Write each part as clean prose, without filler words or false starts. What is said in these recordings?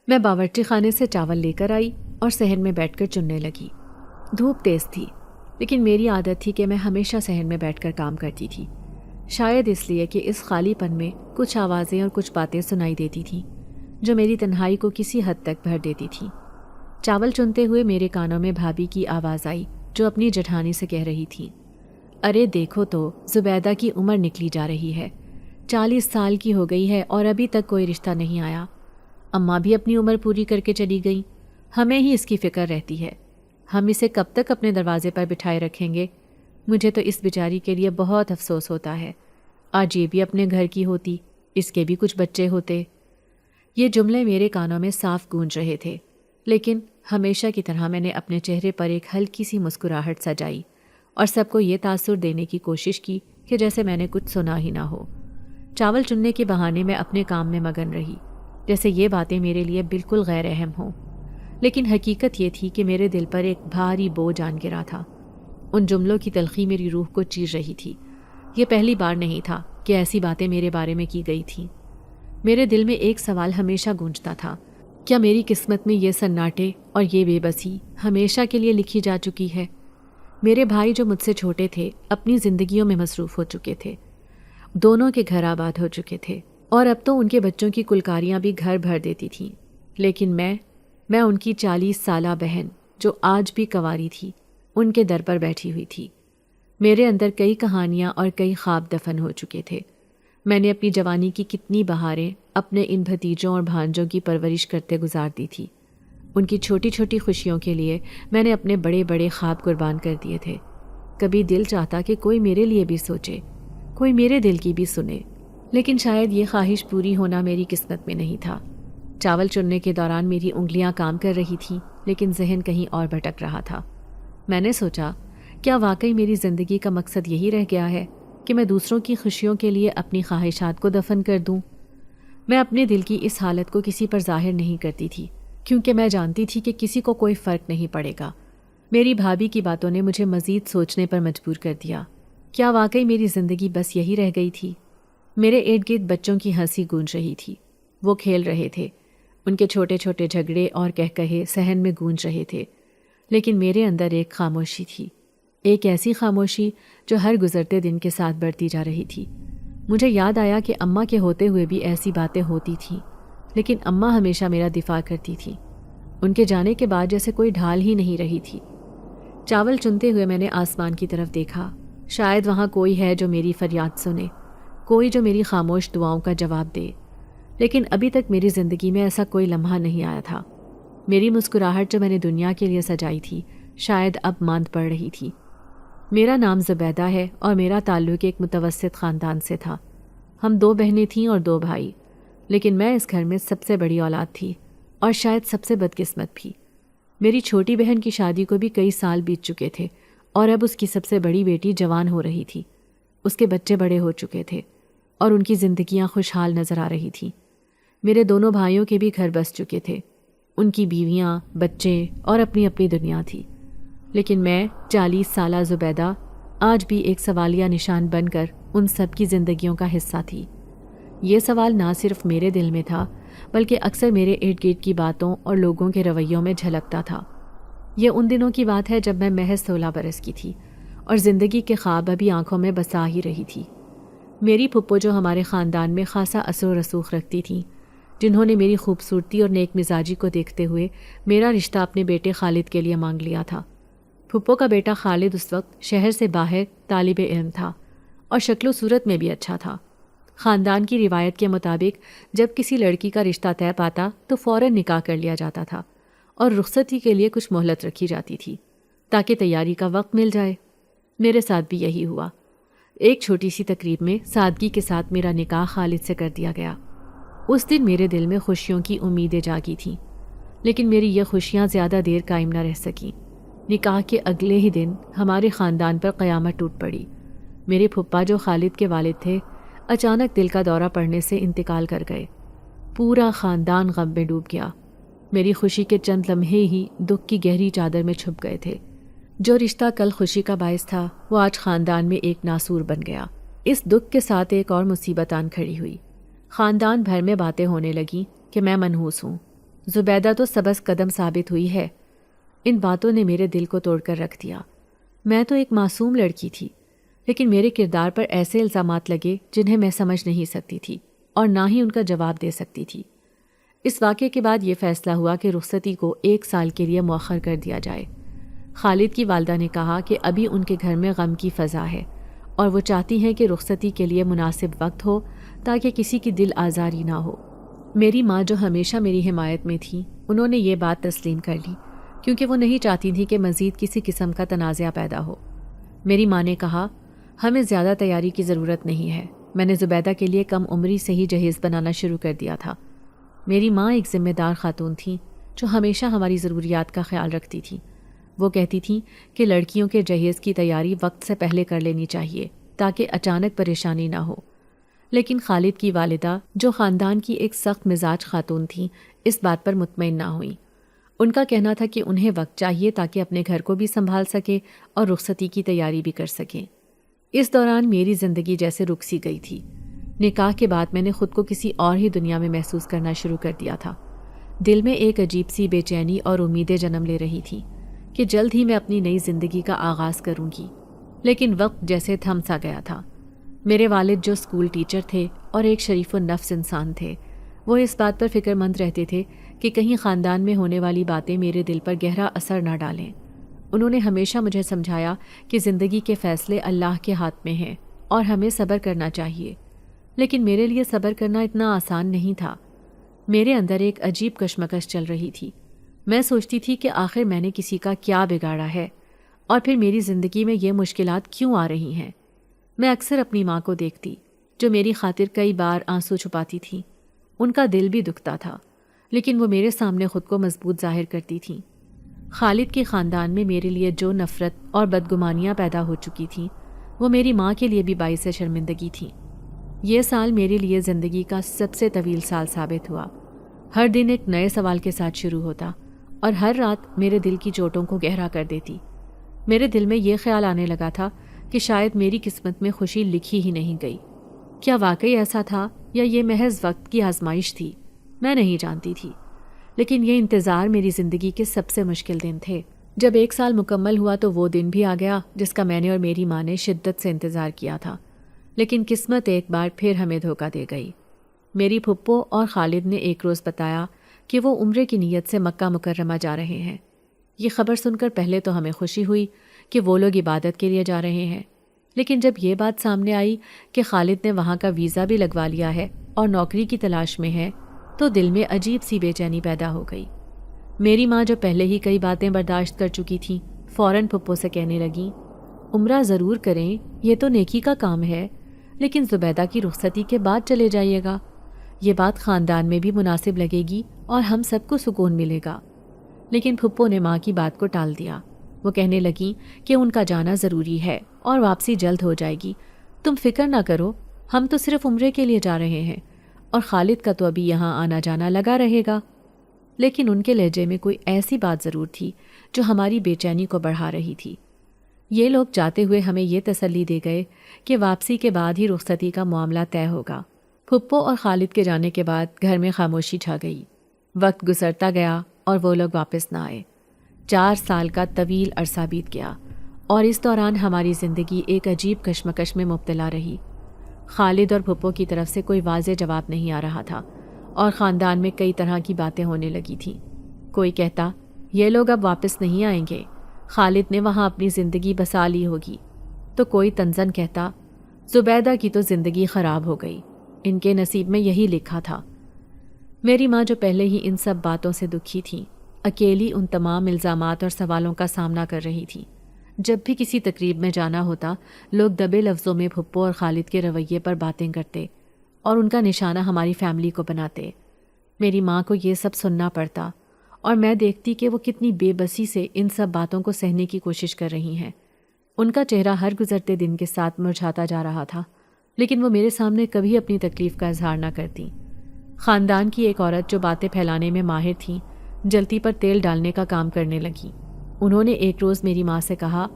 میں باورچی خانے سے چاول لے کر آئی اور صحن میں بیٹھ کر چننے لگی۔ دھوپ تیز تھی، لیکن میری عادت تھی کہ میں ہمیشہ صحن میں بیٹھ کر کام کرتی تھی، شاید اس لیے کہ اس خالی پن میں کچھ آوازیں اور کچھ باتیں سنائی دیتی تھیں جو میری تنہائی کو کسی حد تک بھر دیتی تھیں۔ چاول چنتے ہوئے میرے کانوں میں بھابھی کی آواز آئی جو اپنی جٹھانی سے کہہ رہی تھی، ارے دیکھو تو زبیدہ کی عمر نکلی جا رہی ہے، 40 سال کی ہو گئی ہے اور ابھی تک کوئی رشتہ نہیں آیا۔ اماں بھی اپنی عمر پوری کر کے چلی گئیں، ہمیں ہی اس کی فکر رہتی ہے، ہم اسے کب تک اپنے دروازے پر بٹھائے رکھیں گے؟ مجھے تو اس بیچاری کے لیے بہت افسوس ہوتا ہے، آج یہ بھی اپنے گھر کی ہوتی، اس کے بھی کچھ بچے ہوتے۔ یہ جملے میرے کانوں میں صاف گونج رہے تھے، لیکن ہمیشہ کی طرح میں نے اپنے چہرے پر ایک ہلکی سی مسکراہٹ سجائی اور سب کو یہ تاثر دینے کی کوشش کی کہ جیسے میں نے کچھ سنا ہی نہ ہو۔ چاول چننے کے بہانے میں اپنے کام میں مگن رہی، جیسے یہ باتیں میرے لیے بالکل غیر اہم ہوں، لیکن حقیقت یہ تھی کہ میرے دل پر ایک بھاری بوجھ آن گرا تھا۔ ان جملوں کی تلخی میری روح کو چیر رہی تھی۔ یہ پہلی بار نہیں تھا کہ ایسی باتیں میرے بارے میں کی گئی تھیں۔ میرے دل میں ایک سوال ہمیشہ گونجتا تھا، کیا میری قسمت میں یہ سناٹے اور یہ بے بسی ہمیشہ کے لیے لکھی جا چکی ہے؟ میرے بھائی جو مجھ سے چھوٹے تھے اپنی زندگیوں میں مصروف ہو چکے تھے، دونوں کے گھر آباد ہو چکے تھے اور اب تو ان کے بچوں کی کلکاریاں بھی گھر بھر دیتی تھیں، لیکن میں ان کی 40 سالہ بہن جو آج بھی کنواری تھی ان کے در پر بیٹھی ہوئی تھی۔ میرے اندر کئی کہانیاں اور کئی خواب دفن ہو چکے تھے۔ میں نے اپنی جوانی کی کتنی بہاریں اپنے ان بھتیجوں اور بھانجوں کی پرورش کرتے گزار دی تھی۔ ان کی چھوٹی چھوٹی خوشیوں کے لیے میں نے اپنے بڑے بڑے خواب قربان کر دیے تھے۔ کبھی دل چاہتا کہ کوئی میرے لیے بھی سوچے، کوئی میرے دل کی بھی سنے، لیکن شاید یہ خواہش پوری ہونا میری قسمت میں نہیں تھا۔ چاول چننے کے دوران میری انگلیاں کام کر رہی تھیں، لیکن ذہن کہیں اور بھٹک رہا تھا۔ میں نے سوچا، کیا واقعی میری زندگی کا مقصد یہی رہ گیا ہے کہ میں دوسروں کی خوشیوں کے لیے اپنی خواہشات کو دفن کر دوں؟ میں اپنے دل کی اس حالت کو کسی پر ظاہر نہیں کرتی تھی، کیونکہ میں جانتی تھی کہ کسی کو کوئی فرق نہیں پڑے گا۔ میری بھابھی کی باتوں نے مجھے مزید سوچنے پر مجبور کر دیا۔ کیا واقعی میری زندگی بس یہی رہ گئی تھی؟ میرے ارد گرد بچوں کی ہنسی گونج رہی تھی، وہ کھیل رہے تھے، ان کے چھوٹے چھوٹے جھگڑے اور کہے صحن میں گونج رہے تھے، لیکن میرے اندر ایک خاموشی تھی، ایک ایسی خاموشی جو ہر گزرتے دن کے ساتھ بڑھتی جا رہی تھی۔ مجھے یاد آیا کہ اماں کے ہوتے ہوئے بھی ایسی باتیں ہوتی تھیں، لیکن اماں ہمیشہ میرا دفاع کرتی تھی۔ ان کے جانے کے بعد جیسے کوئی ڈھال ہی نہیں رہی تھی۔ چاول چنتے ہوئے میں نے آسمان کی طرف دیکھا، شاید وہاں کوئی ہے جو میری فریاد سنے، کوئی جو میری خاموش دعاؤں کا جواب دے، لیکن ابھی تک میری زندگی میں ایسا کوئی لمحہ نہیں آیا تھا۔ میری مسکراہٹ جو میں نے دنیا کے لیے سجائی تھی شاید اب ماند پڑ رہی تھی۔ میرا نام زبیدہ ہے اور میرا تعلق ایک متوسط خاندان سے تھا۔ ہم 2 بہنیں تھیں اور 2 بھائی، لیکن میں اس گھر میں سب سے بڑی اولاد تھی اور شاید سب سے بدقسمت بھی۔ میری چھوٹی بہن کی شادی کو بھی کئی سال بیت چکے تھے اور اب اس کی سب سے بڑی بیٹی جوان ہو رہی تھی، اس کے بچے بڑے ہو چکے تھے اور ان کی زندگیاں خوشحال نظر آ رہی تھیں۔ میرے دونوں بھائیوں کے بھی گھر بس چکے تھے، ان کی بیویاں، بچے اور اپنی اپنی دنیا تھی، لیکن میں 40 سالہ زبیدہ آج بھی ایک سوالیہ نشان بن کر ان سب کی زندگیوں کا حصہ تھی۔ یہ سوال نہ صرف میرے دل میں تھا بلکہ اکثر میرے ارد گرد کی باتوں اور لوگوں کے رویوں میں جھلکتا تھا۔ یہ ان دنوں کی بات ہے جب میں محض 16 برس کی تھی اور زندگی کے خواب ابھی آنکھوں میں بسا ہی رہی تھی۔ میری پھپھو جو ہمارے خاندان میں خاصا اثر و رسوخ رکھتی تھیں، جنہوں نے میری خوبصورتی اور نیک مزاجی کو دیکھتے ہوئے میرا رشتہ اپنے بیٹے خالد کے لیے مانگ لیا تھا۔ پھپھو کا بیٹا خالد اس وقت شہر سے باہر طالب علم تھا اور شکل و صورت میں بھی اچھا تھا۔ خاندان کی روایت کے مطابق جب کسی لڑکی کا رشتہ طے پاتا تو فوراً نکاح کر لیا جاتا تھا اور رخصتی کے لیے کچھ مہلت رکھی جاتی تھی تاکہ تیاری کا وقت مل جائے۔ میرے ساتھ بھی یہی ہوا۔ ایک چھوٹی سی تقریب میں سادگی کے ساتھ میرا نکاح خالد سے کر دیا گیا۔ اس دن میرے دل میں خوشیوں کی امیدیں جاگی تھیں، لیکن میری یہ خوشیاں زیادہ دیر قائم نہ رہ سکیں۔ نکاح کے اگلے ہی دن ہمارے خاندان پر قیامت ٹوٹ پڑی۔ میرے پھپھا جو خالد کے والد تھے اچانک دل کا دورہ پڑنے سے انتقال کر گئے۔ پورا خاندان غم میں ڈوب گیا۔ میری خوشی کے چند لمحے ہی دکھ کی گہری چادر میں چھپ گئے تھے۔ جو رشتہ کل خوشی کا باعث تھا وہ آج خاندان میں ایک ناسور بن گیا۔ اس دکھ کے ساتھ ایک اور مصیبت آن کھڑی ہوئی۔ خاندان بھر میں باتیں ہونے لگیں کہ میں منحوس ہوں۔ زبیدہ تو سبز قدم ثابت ہوئی ہے۔ ان باتوں نے میرے دل کو توڑ کر رکھ دیا۔ میں تو ایک معصوم لڑکی تھی، لیکن میرے کردار پر ایسے الزامات لگے جنہیں میں سمجھ نہیں سکتی تھی اور نہ ہی ان کا جواب دے سکتی تھی۔ اس واقعے کے بعد یہ فیصلہ ہوا کہ رخصتی کو 1 سال کے لیے مؤخر کر دیا جائے۔ خالد کی والدہ نے کہا کہ ابھی ان کے گھر میں غم کی فضا ہے اور وہ چاہتی ہیں کہ رخصتی کے لیے مناسب وقت ہو تاکہ کسی کی دل آزاری نہ ہو۔ میری ماں جو ہمیشہ میری حمایت میں تھی، انہوں نے یہ بات تسلیم کر لی کیونکہ وہ نہیں چاہتی تھی کہ مزید کسی قسم کا تنازعہ پیدا ہو۔ میری ماں نے کہا، ہمیں زیادہ تیاری کی ضرورت نہیں ہے، میں نے زبیدہ کے لیے کم عمری سے ہی جہیز بنانا شروع کر دیا تھا۔ میری ماں ایک ذمہ دار خاتون تھیں جو ہمیشہ ہماری ضروریات کا خیال رکھتی تھیں۔ وہ کہتی تھیں کہ لڑکیوں کے جہیز کی تیاری وقت سے پہلے کر لینی چاہیے تاکہ اچانک پریشانی نہ ہو۔ لیکن خالد کی والدہ جو خاندان کی ایک سخت مزاج خاتون تھیں، اس بات پر مطمئن نہ ہوئیں۔ ان کا کہنا تھا کہ انہیں وقت چاہیے تاکہ اپنے گھر کو بھی سنبھال سکے اور رخصتی کی تیاری بھی کر سکیں۔ اس دوران میری زندگی جیسے رک سی گئی تھی۔ نکاح کے بعد میں نے خود کو کسی اور ہی دنیا میں محسوس کرنا شروع کر دیا تھا۔ دل میں ایک عجیب سی بے چینی اور امیدیں جنم لے رہی تھی کہ جلد ہی میں اپنی نئی زندگی کا آغاز کروں گی، لیکن وقت جیسے تھم سا گیا تھا۔ میرے والد جو اسکول ٹیچر تھے اور ایک شریف النفس انسان تھے، وہ اس بات پر فکر مند رہتے تھے کہ کہیں خاندان میں ہونے والی باتیں میرے دل پر گہرا اثر نہ ڈالیں۔ انہوں نے ہمیشہ مجھے سمجھایا کہ زندگی کے فیصلے اللہ کے ہاتھ میں ہیں اور ہمیں صبر کرنا چاہیے، لیکن میرے لیے صبر کرنا اتنا آسان نہیں تھا۔ میرے اندر ایک عجیب کشمکش چل رہی تھی۔ میں سوچتی تھی کہ آخر میں نے کسی کا کیا بگاڑا ہے اور پھر میری زندگی میں یہ مشکلات کیوں آ رہی ہیں۔ میں اکثر اپنی ماں کو دیکھتی جو میری خاطر کئی بار آنسو چھپاتی تھی۔ ان کا دل بھی دکھتا تھا، لیکن وہ میرے سامنے خود کو مضبوط ظاہر کرتی تھیں۔ خالد کے خاندان میں میرے لیے جو نفرت اور بدگمانیاں پیدا ہو چکی تھیں، وہ میری ماں کے لیے بھی باعث شرمندگی تھیں۔ یہ سال میرے لیے زندگی کا سب سے طویل سال ثابت ہوا۔ ہر دن ایک نئے سوال کے ساتھ شروع ہوتا اور ہر رات میرے دل کی چوٹوں کو گہرا کر دیتی۔ میرے دل میں یہ خیال آنے لگا تھا کہ شاید میری قسمت میں خوشی لکھی ہی نہیں گئی۔ کیا واقعی ایسا تھا یا یہ محض وقت کی آزمائش تھی؟ میں نہیں جانتی تھی، لیکن یہ انتظار میری زندگی کے سب سے مشکل دن تھے۔ جب 1 سال مکمل ہوا تو وہ دن بھی آ گیا جس کا میں نے اور میری ماں نے شدت سے انتظار کیا تھا، لیکن قسمت ایک بار پھر ہمیں دھوکہ دے گئی۔ میری پھپھو اور خالد نے ایک روز بتایا کہ وہ عمرے کی نیت سے مکہ مکرمہ جا رہے ہیں۔ یہ خبر سن کر پہلے تو ہمیں خوشی ہوئی کہ وہ لوگ عبادت کے لیے جا رہے ہیں، لیکن جب یہ بات سامنے آئی کہ خالد نے وہاں کا ویزا بھی لگوا لیا ہے اور نوکری کی تلاش میں ہے، تو دل میں عجیب سی بے چینی پیدا ہو گئی۔ میری ماں جو پہلے ہی کئی باتیں برداشت کر چکی تھیں، فوراً پھپھو سے کہنے لگیں، عمرہ ضرور کریں، یہ تو نیکی کا کام ہے، لیکن زبیدہ کی رخصتی کے بعد چلے جائیے گا۔ یہ بات خاندان میں بھی مناسب لگے گی اور ہم سب کو سکون ملے گا۔ لیکن پھپھو نے ماں کی بات کو ٹال دیا۔ وہ کہنے لگیں کہ ان کا جانا ضروری ہے اور واپسی جلد ہو جائے گی، تم فکر نہ کرو، ہم تو صرف عمرے کے لیے جا رہے ہیں اور خالد کا تو ابھی یہاں آنا جانا لگا رہے گا۔ لیکن ان کے لہجے میں کوئی ایسی بات ضرور تھی جو ہماری بے چینی کو بڑھا رہی تھی۔ یہ لوگ جاتے ہوئے ہمیں یہ تسلی دے گئے کہ واپسی کے بعد ہی رخصتی کا معاملہ طے ہوگا۔ پھپھو اور خالد کے جانے کے بعد گھر میں خاموشی چھا گئی۔ وقت گزرتا گیا اور وہ لوگ واپس نہ آئے۔ 4 سال کا طویل عرصہ بیت گیا اور اس دوران ہماری زندگی ایک عجیب کشمکش میں مبتلا رہی۔ خالد اور پھپھو کی طرف سے کوئی واضح جواب نہیں آ رہا تھا اور خاندان میں کئی طرح کی باتیں ہونے لگی تھیں۔ کوئی کہتا یہ لوگ اب واپس نہیں آئیں گے، خالد نے وہاں اپنی زندگی بسا لی ہوگی، تو کوئی تنزن کہتا زبیدہ کی تو زندگی خراب ہو گئی، ان کے نصیب میں یہی لکھا تھا۔ میری ماں جو پہلے ہی ان سب باتوں سے دکھی تھی، اکیلی ان تمام الزامات اور سوالوں کا سامنا کر رہی تھی۔ جب بھی کسی تقریب میں جانا ہوتا، لوگ دبے لفظوں میں پھپھو اور خالد کے رویے پر باتیں کرتے اور ان کا نشانہ ہماری فیملی کو بناتے۔ میری ماں کو یہ سب سننا پڑتا اور میں دیکھتی کہ وہ کتنی بے بسی سے ان سب باتوں کو سہنے کی کوشش کر رہی ہیں۔ ان کا چہرہ ہر گزرتے دن کے ساتھ مرجھاتا جا رہا تھا، لیکن وہ میرے سامنے کبھی اپنی تکلیف کا اظہار نہ کرتی۔ خاندان کی ایک عورت جو باتیں پھیلانے میں ماہر تھیں، جلتی پر تیل ڈالنے کا کام کرنے لگی۔ انہوں نے ایک روز میری ماں سے کہا،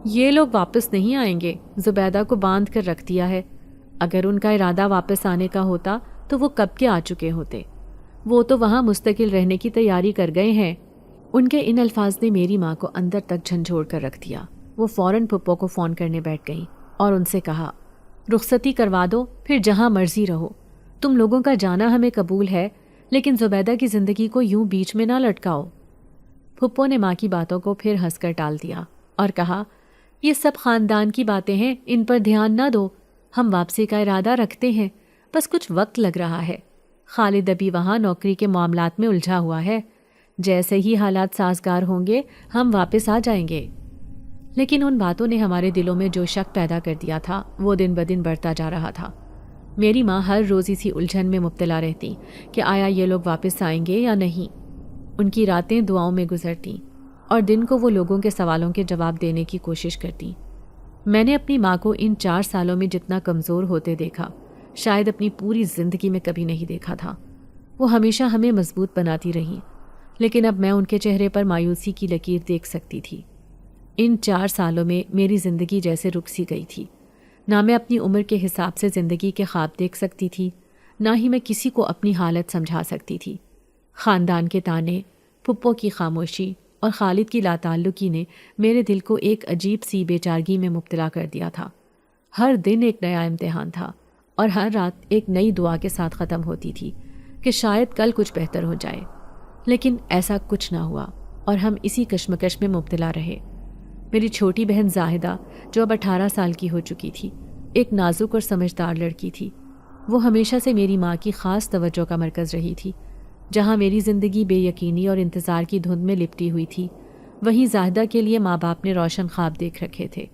یہ لوگ واپس نہیں آئیں گے، زبیدہ کو باندھ کر رکھ دیا ہے، اگر ان کا ارادہ واپس آنے کا ہوتا تو وہ کب کے آ چکے ہوتے۔ وہ تو وہاں مستقل رہنے کی تیاری کر گئے ہیں۔ ان کے ان الفاظ نے میری ماں کو اندر تک جھنجھوڑ کر رکھ دیا۔ وہ فوراً پھپھو کو فون کرنے بیٹھ گئیں اور ان سے کہا، رخصتی کروا دو، پھر جہاں مرضی رہو۔ تم لوگوں کا جانا ہمیں قبول ہے، لیکن زبیدہ کی زندگی کو یوں بیچ میں نہ لٹکاؤ۔ پھپھو نے ماں کی باتوں کو پھر ہنس کر ٹال دیا اور کہا، یہ سب خاندان کی باتیں ہیں، ان پر دھیان نہ دو۔ ہم واپسی کا ارادہ رکھتے ہیں، بس کچھ وقت لگ رہا ہے۔ خالد ابھی وہاں نوکری کے معاملات میں الجھا ہوا ہے، جیسے ہی حالات سازگار ہوں گے ہم واپس آ جائیں گے۔ لیکن ان باتوں نے ہمارے دلوں میں جو شک پیدا کر دیا تھا وہ دن بدن بڑھتا جا رہا تھا۔ میری ماں ہر روز اسی الجھن میں مبتلا رہتی کہ آیا یہ لوگ واپس آئیں گے یا نہیں۔ ان کی راتیں دعاؤں میں گزرتیں اور دن کو وہ لوگوں کے سوالوں کے جواب دینے کی کوشش کرتی۔ میں نے اپنی ماں کو ان 4 سالوں میں جتنا کمزور ہوتے دیکھا شاید اپنی پوری زندگی میں کبھی نہیں دیکھا تھا۔ وہ ہمیشہ ہمیں مضبوط بناتی رہی، لیکن اب میں ان کے چہرے پر مایوسی کی لکیر دیکھ سکتی تھی۔ ان 4 سالوں میں میری زندگی جیسے رک سی گئی تھی۔ نہ میں اپنی عمر کے حساب سے زندگی کے خواب دیکھ سکتی تھی، نہ ہی میں کسی کو اپنی حالت سمجھا سکتی تھی۔ خاندان کے تانے، پھپھو کی خاموشی اور خالد کی لاتعلقی نے میرے دل کو ایک عجیب سی بے چارگی میں مبتلا کر دیا تھا۔ ہر دن ایک نیا امتحان تھا اور ہر رات ایک نئی دعا کے ساتھ ختم ہوتی تھی کہ شاید کل کچھ بہتر ہو جائے۔ لیکن ایسا کچھ نہ ہوا اور ہم اسی کشمکش میں مبتلا رہے۔ میری چھوٹی بہن زاہدہ، جو اب 18 سال کی ہو چکی تھی، ایک نازک اور سمجھدار لڑکی تھی۔ وہ ہمیشہ سے میری ماں کی خاص توجہ کا مرکز رہی تھی۔ جہاں میری زندگی بے یقینی اور انتظار کی دھند میں لپٹی ہوئی تھی، وہیں زاہدہ کے لیے ماں باپ نے روشن خواب دیکھ رکھے تھے۔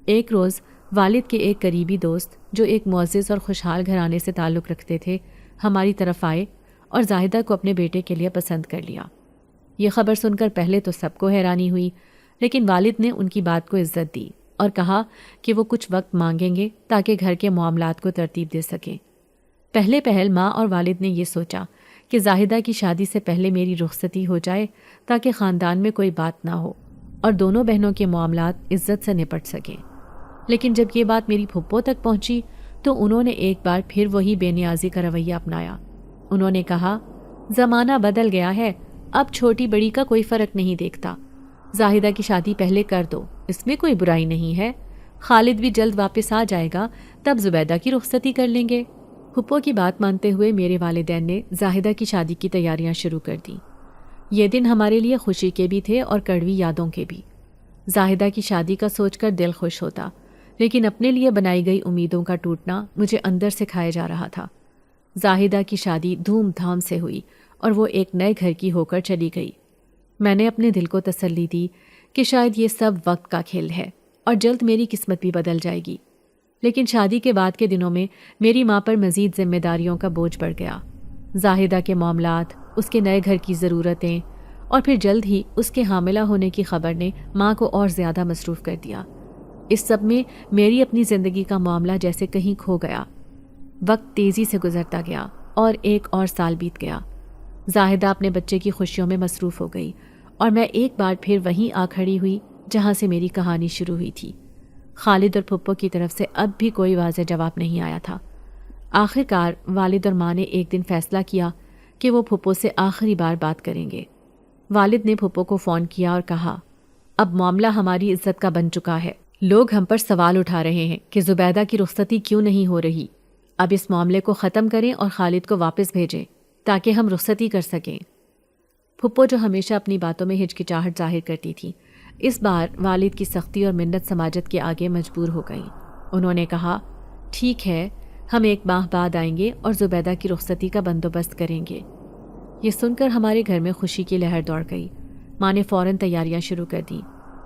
ایک روز والد کے ایک قریبی دوست، جو ایک معزز اور خوشحال گھرانے سے تعلق رکھتے تھے، ہماری طرف آئے اور زاہدہ کو اپنے بیٹے کے لیے پسند کر لیا۔ یہ خبر سن کر پہلے تو سب کو حیرانی ہوئی، لیکن والد نے ان کی بات کو عزت دی اور کہا کہ وہ کچھ وقت مانگیں گے تاکہ گھر کے معاملات کو ترتیب دے سکیں۔ پہلے پہل ماں اور والد نے یہ سوچا کہ زاہدہ کی شادی سے پہلے میری رخصتی ہو جائے تاکہ خاندان میں کوئی بات نہ ہو اور دونوں بہنوں کے معاملات عزت سے نپٹ سکیں۔ لیکن جب یہ بات میری پھپھو تک پہنچی تو انہوں نے ایک بار پھر وہی بے نیازی کا رویہ اپنایا۔ انہوں نے کہا، زمانہ بدل گیا ہے، اب چھوٹی بڑی کا کوئی فرق نہیں دیکھتا۔ زاہدہ کی شادی پہلے کر دو، اس میں کوئی برائی نہیں ہے۔ خالد بھی جلد واپس آ جائے گا، تب زبیدہ کی رخصتی کر لیں گے۔ پھپھو کی بات مانتے ہوئے میرے والدین نے زاہدہ کی شادی کی تیاریاں شروع کر دیں۔ یہ دن ہمارے لیے خوشی کے بھی تھے اور کڑوی یادوں کے بھی۔ زاہدہ کی شادی کا سوچ کر دل خوش ہوتا، لیکن اپنے لیے بنائی گئی امیدوں کا ٹوٹنا مجھے اندر سے کھائے جا رہا تھا۔ زاہدہ کی شادی دھوم دھام سے ہوئی اور وہ ایک نئے گھر کی ہو کر چلی گئی۔ میں نے اپنے دل کو تسلی دی کہ شاید یہ سب وقت کا کھیل ہے اور جلد میری قسمت بھی بدل جائے گی۔ لیکن شادی کے بعد کے دنوں میں میری ماں پر مزید ذمہ داریوں کا بوجھ بڑھ گیا۔ زاہدہ کے معاملات، اس کے نئے گھر کی ضرورتیں اور پھر جلد ہی اس کے حاملہ ہونے کی خبر نے ماں کو اور زیادہ مصروف کر دیا۔ اس سب میں میری اپنی زندگی کا معاملہ جیسے کہیں کھو گیا۔ وقت تیزی سے گزرتا گیا اور ایک اور سال بیت گیا۔ زاہدہ اپنے بچے کی خوشیوں میں مصروف ہو گئی اور میں ایک بار پھر وہیں آ کھڑی ہوئی جہاں سے میری کہانی شروع ہوئی تھی۔ خالد اور پھپھو کی طرف سے اب بھی کوئی واضح جواب نہیں آیا تھا۔ آخر کار والد اور ماں نے ایک دن فیصلہ کیا کہ وہ پھپھو سے آخری بار بات کریں گے۔ والد نے پھپھو کو فون کیا اور کہا، اب معاملہ ہماری عزت کا بن چکا ہے۔ لوگ ہم پر سوال اٹھا رہے ہیں کہ زبیدہ کی رخصتی کیوں نہیں ہو رہی۔ اب اس معاملے کو ختم کریں اور خالد کو واپس بھیجیں تاکہ ہم رخصتی کر سکیں۔ پھپھو جو ہمیشہ اپنی باتوں میں ہچکچاہٹ ظاہر کرتی تھی، اس بار والد کی سختی اور منت سماجت کے آگے مجبور ہو گئیں۔ انہوں نے کہا، ٹھیک ہے، ہم 1 ماہ بعد آئیں گے اور زبیدہ کی رخصتی کا بندوبست کریں گے۔ یہ سن کر ہمارے گھر میں خوشی کی لہر دوڑ گئی۔ ماں نے فوراً تیاریاں شروع کر دیں۔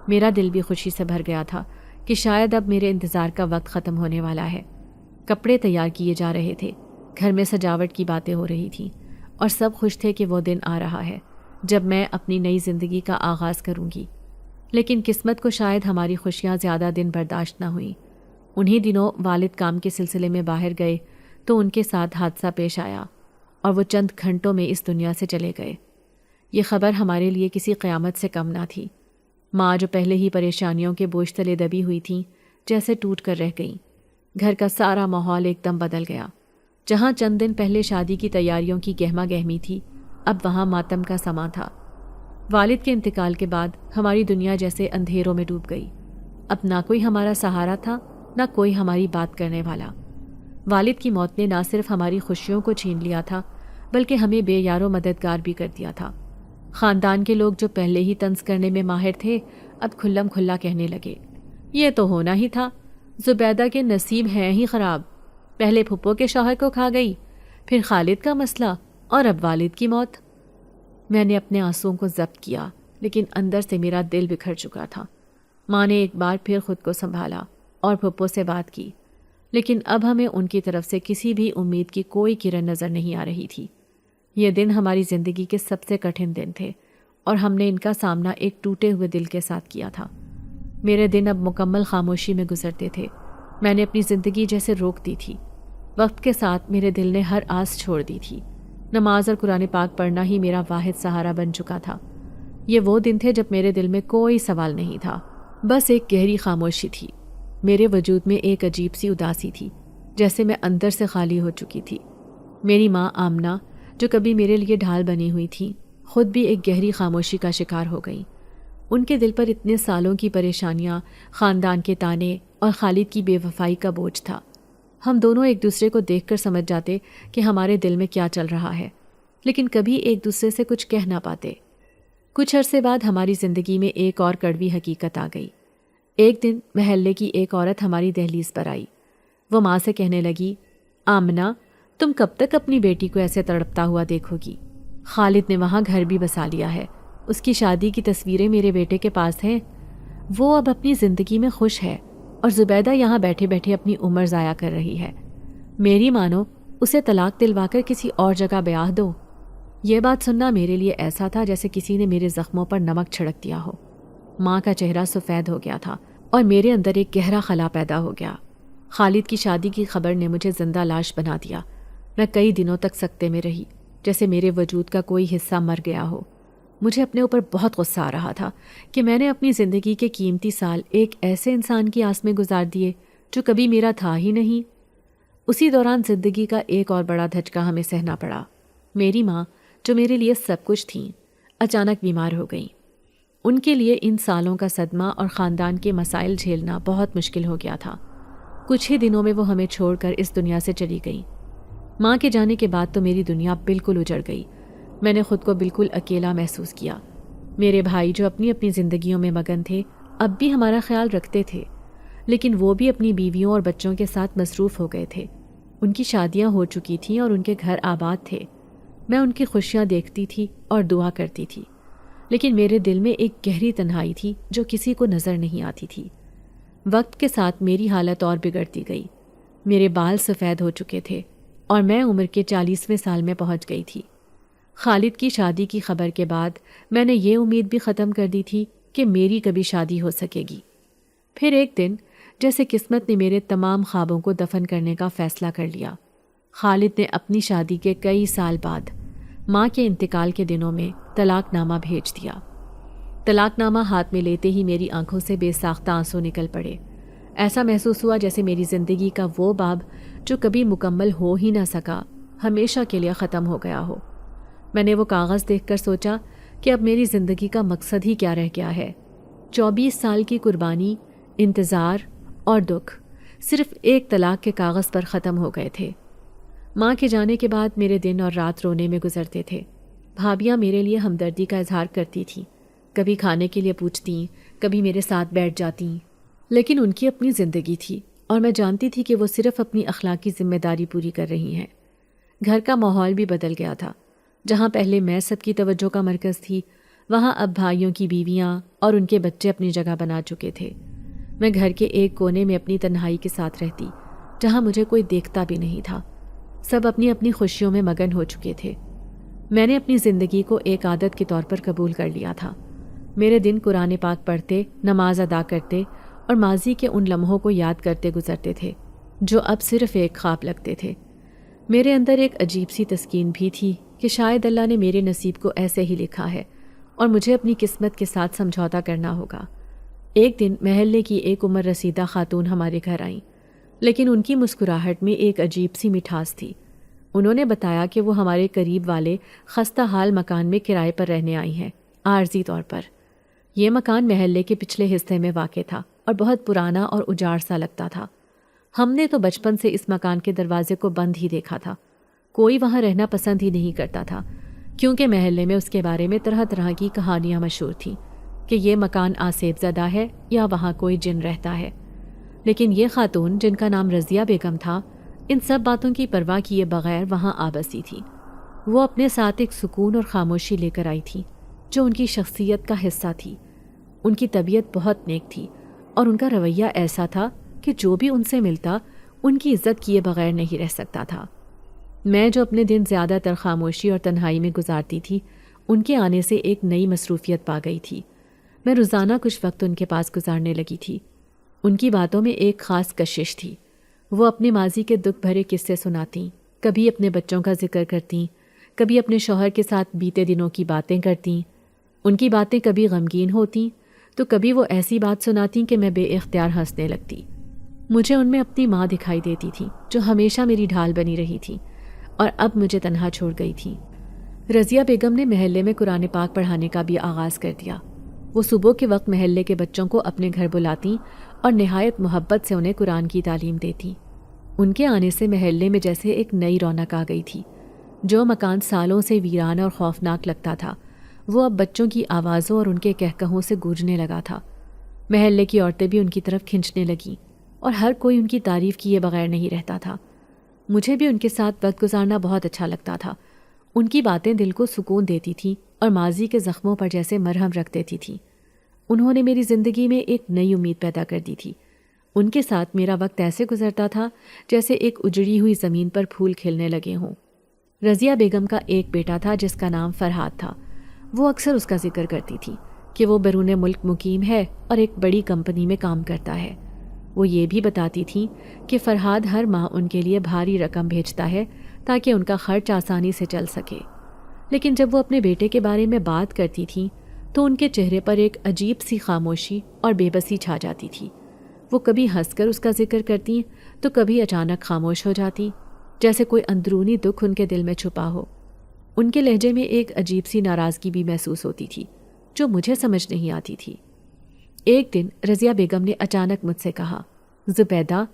میرا دل بھی خوشی سے بھر گیا تھا کہ شاید اب میرے انتظار کا وقت ختم ہونے والا ہے۔ کپڑے تیار کیے جا رہے تھے، گھر میں سجاوٹ کی باتیں ہو رہی تھیں اور سب خوش تھے کہ وہ دن آ رہا ہے جب میں اپنی نئی زندگی کا آغاز کروں گی۔ لیکن قسمت کو شاید ہماری خوشیاں زیادہ دن برداشت نہ ہوئیں۔ انہی دنوں والد کام کے سلسلے میں باہر گئے تو ان کے ساتھ حادثہ پیش آیا اور وہ چند گھنٹوں میں اس دنیا سے چلے گئے۔ یہ خبر ہمارے لیے کسی قیامت سے کم نہ تھی۔ ماں جو پہلے ہی پریشانیوں کے بوجھ تلے دبی ہوئی تھیں، جیسے ٹوٹ کر رہ گئیں۔ گھر کا سارا ماحول ایک دم بدل گیا۔ جہاں چند دن پہلے شادی کی تیاریوں کی گہما گہمی تھی، اب وہاں ماتم کا سماں تھا۔ والد کے انتقال کے بعد ہماری دنیا جیسے اندھیروں میں ڈوب گئی۔ اب نہ کوئی ہمارا سہارا تھا، نہ کوئی ہماری بات کرنے والا۔ والد کی موت نے نہ صرف ہماری خوشیوں کو چھین لیا تھا، بلکہ ہمیں بے یار و مددگار بھی کر دیا تھا۔ خاندان کے لوگ جو پہلے ہی طنز کرنے میں ماہر تھے، اب کھلم کھلا کہنے لگے، یہ تو ہونا ہی تھا، زبیدہ کے نصیب ہیں ہی خراب، پہلے پھپھو کے شوہر کو کھا گئی، پھر خالد کا مسئلہ، اور اب والد کی موت۔ میں نے اپنے آنسوؤں کو ضبط کیا، لیکن اندر سے میرا دل بکھر چکا تھا۔ ماں نے ایک بار پھر خود کو سنبھالا اور پھپھو سے بات کی، لیکن اب ہمیں ان کی طرف سے کسی بھی امید کی کوئی کرن نظر نہیں آ رہی تھی۔ یہ دن ہماری زندگی کے سب سے کٹھن دن تھے، اور ہم نے ان کا سامنا ایک ٹوٹے ہوئے دل کے ساتھ کیا تھا۔ میرے دن اب مکمل خاموشی میں گزرتے تھے۔ میں نے اپنی زندگی جیسے روک دی تھی۔ وقت کے ساتھ میرے دل نے ہر آس چھوڑ دی تھی۔ نماز اور قرآن پاک پڑھنا ہی میرا واحد سہارا بن چکا تھا۔ یہ وہ دن تھے جب میرے دل میں کوئی سوال نہیں تھا، بس ایک گہری خاموشی تھی۔ میرے وجود میں ایک عجیب سی اداسی تھی، جیسے میں اندر سے خالی ہو چکی تھی۔ میری ماں آمنہ، جو کبھی میرے لیے ڈھال بنی ہوئی تھی، خود بھی ایک گہری خاموشی کا شکار ہو گئی۔ ان کے دل پر اتنے سالوں کی پریشانیاں، خاندان کے تانے اور خالد کی بے وفائی کا بوجھ تھا۔ ہم دونوں ایک دوسرے کو دیکھ کر سمجھ جاتے کہ ہمارے دل میں کیا چل رہا ہے، لیکن کبھی ایک دوسرے سے کچھ کہہ نہ پاتے۔ کچھ عرصے بعد ہماری زندگی میں ایک اور کڑوی حقیقت آ گئی۔ ایک دن محلے کی ایک عورت ہماری دہلیز پر آئی۔ وہ ماں سے کہنے لگی، آمنہ، تم کب تک اپنی بیٹی کو ایسے تڑپتا ہوا دیکھو گی؟ خالد نے وہاں گھر بھی بسا لیا ہے، اس کی شادی کی تصویریں میرے بیٹے کے پاس ہیں، وہ اب اپنی زندگی میں خوش ہے، اور زبیدہ یہاں بیٹھے بیٹھے اپنی عمر ضائع کر رہی ہے۔ میری مانو، اسے طلاق دلوا کر کسی اور جگہ بیاہ دو۔ یہ بات سننا میرے لیے ایسا تھا جیسے کسی نے میرے زخموں پر نمک چھڑک دیا ہو۔ ماں کا چہرہ سفید ہو گیا تھا اور میرے اندر ایک گہرا خلا پیدا ہو گیا۔ خالد کی شادی کی خبر نے مجھے زندہ لاش بنا دیا۔ میں کئی دنوں تک سکتے میں رہی، جیسے میرے وجود کا کوئی حصہ مر گیا ہو۔ مجھے اپنے اوپر بہت غصہ آ رہا تھا کہ میں نے اپنی زندگی کے قیمتی سال ایک ایسے انسان کی آس میں گزار دیے جو کبھی میرا تھا ہی نہیں۔ اسی دوران زندگی کا ایک اور بڑا دھچکا ہمیں سہنا پڑا۔ میری ماں، جو میرے لیے سب کچھ تھیں، اچانک بیمار ہو گئیں۔ ان کے لیے ان سالوں کا صدمہ اور خاندان کے مسائل جھیلنا بہت مشکل ہو گیا تھا۔ کچھ ہی دنوں میں وہ ہمیں چھوڑ کر اس دنیا سے چلی گئیں۔ ماں کے جانے کے بعد تو میری دنیا بالکل اجڑ گئی۔ میں نے خود کو بالکل اکیلا محسوس کیا۔ میرے بھائی جو اپنی اپنی زندگیوں میں مگن تھے، اب بھی ہمارا خیال رکھتے تھے، لیکن وہ بھی اپنی بیویوں اور بچوں کے ساتھ مصروف ہو گئے تھے۔ ان کی شادیاں ہو چکی تھیں اور ان کے گھر آباد تھے۔ میں ان کی خوشیاں دیکھتی تھی اور دعا کرتی تھی، لیکن میرے دل میں ایک گہری تنہائی تھی جو کسی کو نظر نہیں آتی تھی۔ وقت کے ساتھ میری حالت اور بگڑتی گئی۔ میرے بال سفید ہو چکے تھے اور میں عمر کے 40ویں سال میں پہنچ گئی تھی۔ خالد کی شادی کی خبر کے بعد میں نے یہ امید بھی ختم کر دی تھی کہ میری کبھی شادی ہو سکے گی۔ پھر ایک دن، جیسے قسمت نے میرے تمام خوابوں کو دفن کرنے کا فیصلہ کر لیا، خالد نے اپنی شادی کے کئی سال بعد ماں کے انتقال کے دنوں میں طلاق نامہ بھیج دیا۔ طلاق نامہ ہاتھ میں لیتے ہی میری آنکھوں سے بے ساختہ آنسو نکل پڑے۔ ایسا محسوس ہوا جیسے میری زندگی کا وہ باب جو کبھی مکمل ہو ہی نہ سکا، ہمیشہ کے لیے ختم ہو گیا ہو۔ میں نے وہ کاغذ دیکھ کر سوچا کہ اب میری زندگی کا مقصد ہی کیا رہ گیا ہے۔ 24 سال کی قربانی، انتظار اور دکھ صرف ایک طلاق کے کاغذ پر ختم ہو گئے تھے۔ ماں کے جانے کے بعد میرے دن اور رات رونے میں گزرتے تھے۔ بھابیاں میرے لیے ہمدردی کا اظہار کرتی تھیں، کبھی کھانے کے لیے پوچھتیں، کبھی میرے ساتھ بیٹھ جاتیں، لیکن ان کی اپنی زندگی تھی اور میں جانتی تھی کہ وہ صرف اپنی اخلاقی ذمہ داری پوری کر رہی ہیں۔ گھر کا ماحول بھی بدل گیا تھا۔ جہاں پہلے میں سب کی توجہ کا مرکز تھی، وہاں اب بھائیوں کی بیویاں اور ان کے بچے اپنی جگہ بنا چکے تھے۔ میں گھر کے ایک کونے میں اپنی تنہائی کے ساتھ رہتی، جہاں مجھے کوئی دیکھتا بھی نہیں تھا۔ سب اپنی اپنی خوشیوں میں مگن ہو چکے تھے۔ میں نے اپنی زندگی کو ایک عادت کے طور پر قبول کر لیا تھا۔ میرے دن قرآن پاک پڑھتے، نماز ادا کرتے اور ماضی کے ان لمحوں کو یاد کرتے گزرتے تھے جو اب صرف ایک خواب لگتے تھے۔ میرے اندر ایک عجیب سی تسکین بھی تھی کہ شاید اللہ نے میرے نصیب کو ایسے ہی لکھا ہے اور مجھے اپنی قسمت کے ساتھ سمجھوتا کرنا ہوگا۔ ایک دن محلے کی ایک عمر رسیدہ خاتون ہمارے گھر آئیں، لیکن ان کی مسکراہٹ میں ایک عجیب سی مٹھاس تھی۔ انہوں نے بتایا کہ وہ ہمارے قریب والے خستہ حال مکان میں کرائے پر رہنے آئی ہیں، عارضی طور پر۔ یہ مکان محلے کے پچھلے حصے میں واقع تھا اور بہت پرانا اور اجاڑ سا لگتا تھا۔ ہم نے تو بچپن سے اس مکان کے دروازے کو بند ہی دیکھا تھا۔ کوئی وہاں رہنا پسند ہی نہیں کرتا تھا، کیونکہ محلے میں اس کے بارے میں طرح طرح کی کہانیاں مشہور تھیں کہ یہ مکان آسیب زدہ ہے یا وہاں کوئی جن رہتا ہے۔ لیکن یہ خاتون، جن کا نام رضیہ بیگم تھا، ان سب باتوں کی پرواہ کیے بغیر وہاں آ بسی تھی۔ وہ اپنے ساتھ ایک سکون اور خاموشی لے کر آئی تھی جو ان کی شخصیت کا حصہ تھی۔ ان کی طبیعت بہت نیک تھی اور ان کا رویہ ایسا تھا کہ جو بھی ان سے ملتا ان کی عزت کیے بغیر نہیں رہ سکتا تھا۔ میں جو اپنے دن زیادہ تر خاموشی اور تنہائی میں گزارتی تھی، ان کے آنے سے ایک نئی مصروفیت پا گئی تھی۔ میں روزانہ کچھ وقت ان کے پاس گزارنے لگی تھی۔ ان کی باتوں میں ایک خاص کشش تھی۔ وہ اپنے ماضی کے دکھ بھرے قصے سناتیں، کبھی اپنے بچوں کا ذکر کرتیں، کبھی اپنے شوہر کے ساتھ بیتے دنوں کی باتیں کرتیں۔ ان کی باتیں کبھی غمگین ہوتیں تو کبھی وہ ایسی بات سناتیں کہ میں بے اختیار ہنسنے لگتی۔ مجھے ان میں اپنی ماں دکھائی دیتی تھی جو ہمیشہ میری ڈھال بنی رہی تھی اور اب مجھے تنہا چھوڑ گئی تھی۔ رضیہ بیگم نے محلے میں قرآن پاک پڑھانے کا بھی آغاز کر دیا۔ وہ صبح کے وقت محلے کے بچوں کو اپنے گھر بلاتیں اور نہایت محبت سے انہیں قرآن کی تعلیم دیتیں۔ ان کے آنے سے محلے میں جیسے ایک نئی رونق آ گئی تھی۔ جو مکان سالوں سے ویران اور خوفناک لگتا تھا، وہ اب بچوں کی آوازوں اور ان کے کہکہوں سے گونجنے لگا تھا۔ محلے کی عورتیں بھی ان کی طرف کھنچنے لگیں اور ہر کوئی ان کی تعریف کیے بغیر نہیں رہتا تھا۔ مجھے بھی ان کے ساتھ وقت گزارنا بہت اچھا لگتا تھا۔ ان کی باتیں دل کو سکون دیتی تھیں اور ماضی کے زخموں پر جیسے مرہم رکھ دیتی تھیں۔ انہوں نے میری زندگی میں ایک نئی امید پیدا کر دی تھی۔ ان کے ساتھ میرا وقت ایسے گزرتا تھا جیسے ایک اجڑی ہوئی زمین پر پھول کھلنے لگے ہوں۔ رضیہ بیگم کا ایک بیٹا تھا جس کا نام فرحاد تھا۔ وہ اکثر اس کا ذکر کرتی تھی کہ وہ بیرون ملک مقیم ہے اور ایک بڑی کمپنی میں کام کرتا ہے۔ وہ یہ بھی بتاتی تھیں کہ فرحاد ہر ماہ ان کے لیے بھاری رقم بھیجتا ہے تاکہ ان کا خرچ آسانی سے چل سکے۔ لیکن جب وہ اپنے بیٹے کے بارے میں بات کرتی تھیں تو ان کے چہرے پر ایک عجیب سی خاموشی اور بے بسی چھا جاتی تھی۔ وہ کبھی ہنس کر اس کا ذکر کرتی تو کبھی اچانک خاموش ہو جاتی، جیسے کوئی اندرونی دکھ ان کے دل میں چھپا ہو۔ ان کے لہجے میں ایک عجیب سی ناراضگی بھی محسوس ہوتی تھی جو مجھے سمجھ نہیں آتی تھی۔ ایک دن رضیہ بیگم نے اچانک مجھ سے کہا، زبیدہ،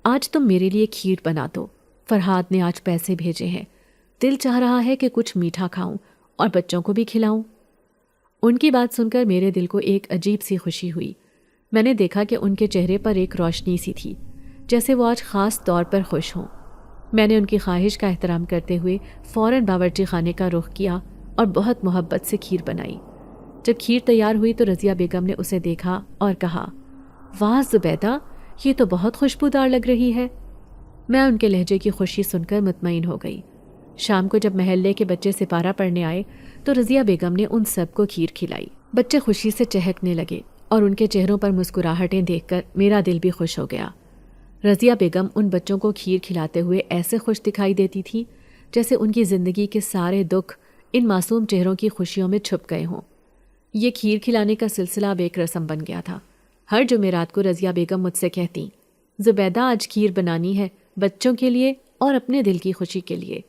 آج تم میرے لیے کھیر بنا دو۔ فرحاد نے آج پیسے بھیجے ہیں، دل چاہ رہا ہے کہ کچھ میٹھا کھاؤں اور بچوں کو بھی کھلاؤں۔ ان کی بات سن کر میرے دل کو ایک عجیب سی خوشی ہوئی۔ میں نے دیکھا کہ ان کے چہرے پر ایک روشنی سی تھی، جیسے وہ آج خاص طور پر خوش ہوں۔ میں نے ان کی خواہش کا احترام کرتے ہوئے فوراً باورچی خانے کا رخ کیا اور بہت محبت سے کھیر بنائی۔ جب کھیر تیار ہوئی تو رضیہ بیگم نے اسے دیکھا اور کہا، واہ زبیدہ، یہ تو بہت خوشبودار لگ رہی ہے۔ میں ان کے لہجے کی خوشی سن کر مطمئن ہو گئی۔ شام کو جب محلے کے بچے سپارہ پڑھنے آئے تو رضیہ بیگم نے ان سب کو کھیر کھلائی۔ بچے خوشی سے چہکنے لگے اور ان کے چہروں پر مسکراہٹیں دیکھ کر میرا دل بھی خوش ہو گیا۔ رضیہ بیگم ان بچوں کو کھیر کھلاتے ہوئے ایسے خوش دکھائی دیتی تھی جیسے ان کی زندگی کے سارے دکھ ان معصوم چہروں کی خوشیوں میں چھپ گئے ہوں۔ یہ کھیر کھلانے کا سلسلہ اب ایک رسم بن گیا تھا۔ ہر جمعرات کو رضیہ بیگم مجھ سے کہتی، زبیدہ آج کھیر بنانی ہے، بچوں کے لیے اور اپنے دل کی خوشی کے لیے۔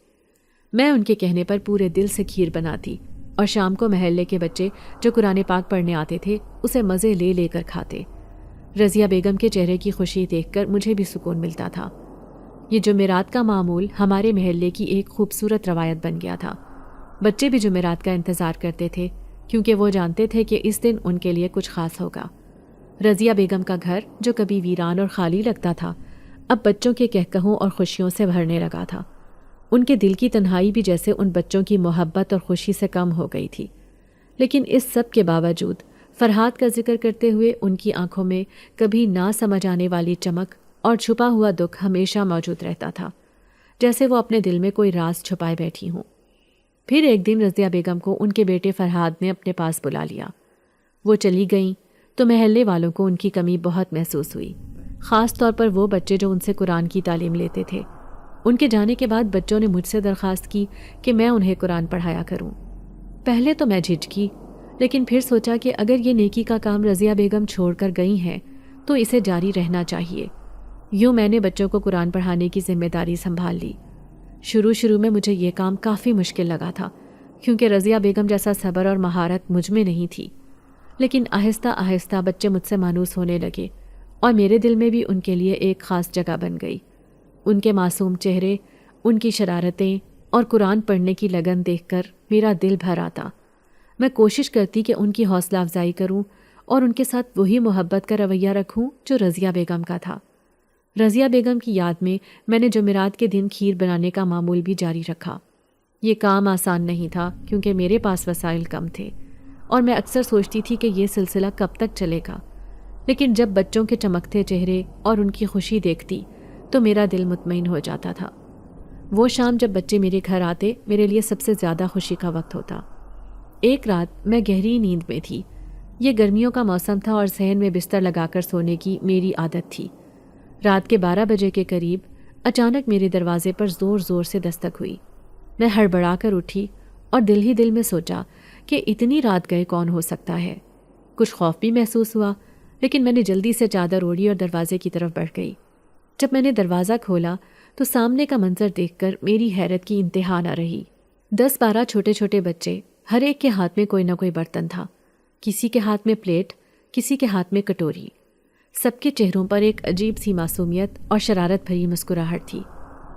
میں ان کے کہنے پر پورے دل سے کھیر بناتی اور شام کو محلے کے بچے جو قرآن پاک پڑھنے آتے تھے اسے مزے لے لے کر کھاتے۔ رضیہ بیگم کے چہرے کی خوشی دیکھ کر مجھے بھی سکون ملتا تھا۔ یہ جمعرات کا معمول ہمارے محلے کی ایک خوبصورت روایت بن گیا تھا۔ بچے بھی جمعرات کا انتظار کرتے تھے کیونکہ وہ جانتے تھے کہ اس دن ان کے لیے کچھ خاص ہوگا۔ رضیہ بیگم کا گھر جو کبھی ویران اور خالی لگتا تھا اب بچوں کے کہکہوں اور خوشیوں سے بھرنے لگا تھا۔ ان کے دل کی تنہائی بھی جیسے ان بچوں کی محبت اور خوشی سے کم ہو گئی تھی۔ لیکن اس سب کے باوجود فرحاد کا ذکر کرتے ہوئے ان کی آنکھوں میں کبھی نہ سمجھ آنے والی چمک اور چھپا ہوا دکھ ہمیشہ موجود رہتا تھا، جیسے وہ اپنے دل میں کوئی راز چھپائے بیٹھی ہوں۔ پھر ایک دن رضیہ بیگم کو ان کے بیٹے فرحاد نے اپنے پاس بلا لیا۔ وہ چلی گئیں تو محلے والوں کو ان کی کمی بہت محسوس ہوئی، خاص طور پر وہ بچے جو ان سے قرآن کی تعلیم لیتے تھے۔ ان کے جانے کے بعد بچوں نے مجھ سے درخواست کی کہ میں انہیں قرآن پڑھایا کروں۔ پہلے تو میں جھجکی، لیکن پھر سوچا کہ اگر یہ نیکی کا کام رضیہ بیگم چھوڑ کر گئی ہیں تو اسے جاری رہنا چاہیے۔ یوں میں نے بچوں کو قرآن پڑھانے کی ذمہ داری سنبھال لی۔ شروع میں مجھے یہ کام کافی مشکل لگا تھا کیونکہ رضیہ بیگم جیسا صبر اور مہارت مجھ میں نہیں تھی، لیکن آہستہ آہستہ بچے مجھ سے مانوس ہونے لگے اور میرے دل میں بھی ان کے لیے ایک خاص جگہ بن گئی۔ ان کے معصوم چہرے، ان کی شرارتیں اور قرآن پڑھنے کی لگن دیکھ کر میرا دل بھر آتا۔ میں کوشش کرتی کہ ان کی حوصلہ افزائی کروں اور ان کے ساتھ وہی محبت کا رویہ رکھوں جو رضیہ بیگم کا تھا۔ رضیہ بیگم کی یاد میں نے جمعرات کے دن کھیر بنانے کا معمول بھی جاری رکھا۔ یہ کام آسان نہیں تھا کیونکہ میرے پاس وسائل کم تھے اور میں اکثر سوچتی تھی کہ یہ سلسلہ کب تک چلے گا، لیکن جب بچوں کے چمکتے چہرے اور ان کی خوشی دیکھتی تو میرا دل مطمئن ہو جاتا تھا۔ وہ شام جب بچے میرے گھر آتے میرے لیے سب سے زیادہ خوشی کا وقت ہوتا۔ ایک رات میں گہری نیند میں تھی۔ یہ گرمیوں کا موسم تھا اور صحن میں بستر لگا کر سونے کی میری عادت تھی۔ رات کے 12 بجے کے قریب اچانک میرے دروازے پر زور زور سے دستک ہوئی۔ میں ہڑبڑا کر اٹھی اور دل ہی دل میں سوچا کہ اتنی رات گئے کون ہو سکتا ہے۔ کچھ خوف بھی محسوس ہوا، لیکن میں نے جلدی سے چادر اوڑھی اور دروازے کی طرف بڑھ گئی۔ جب میں نے دروازہ کھولا تو سامنے کا منظر دیکھ کر میری حیرت کی انتہا نہ رہی۔ 10-12 چھوٹے چھوٹے بچے، ہر ایک کے ہاتھ میں کوئی نہ کوئی برتن تھا، کسی کے ہاتھ میں پلیٹ، کسی کے ہاتھ میں کٹوری۔ سب کے چہروں پر ایک عجیب سی معصومیت اور شرارت بھری مسکراہٹ تھی۔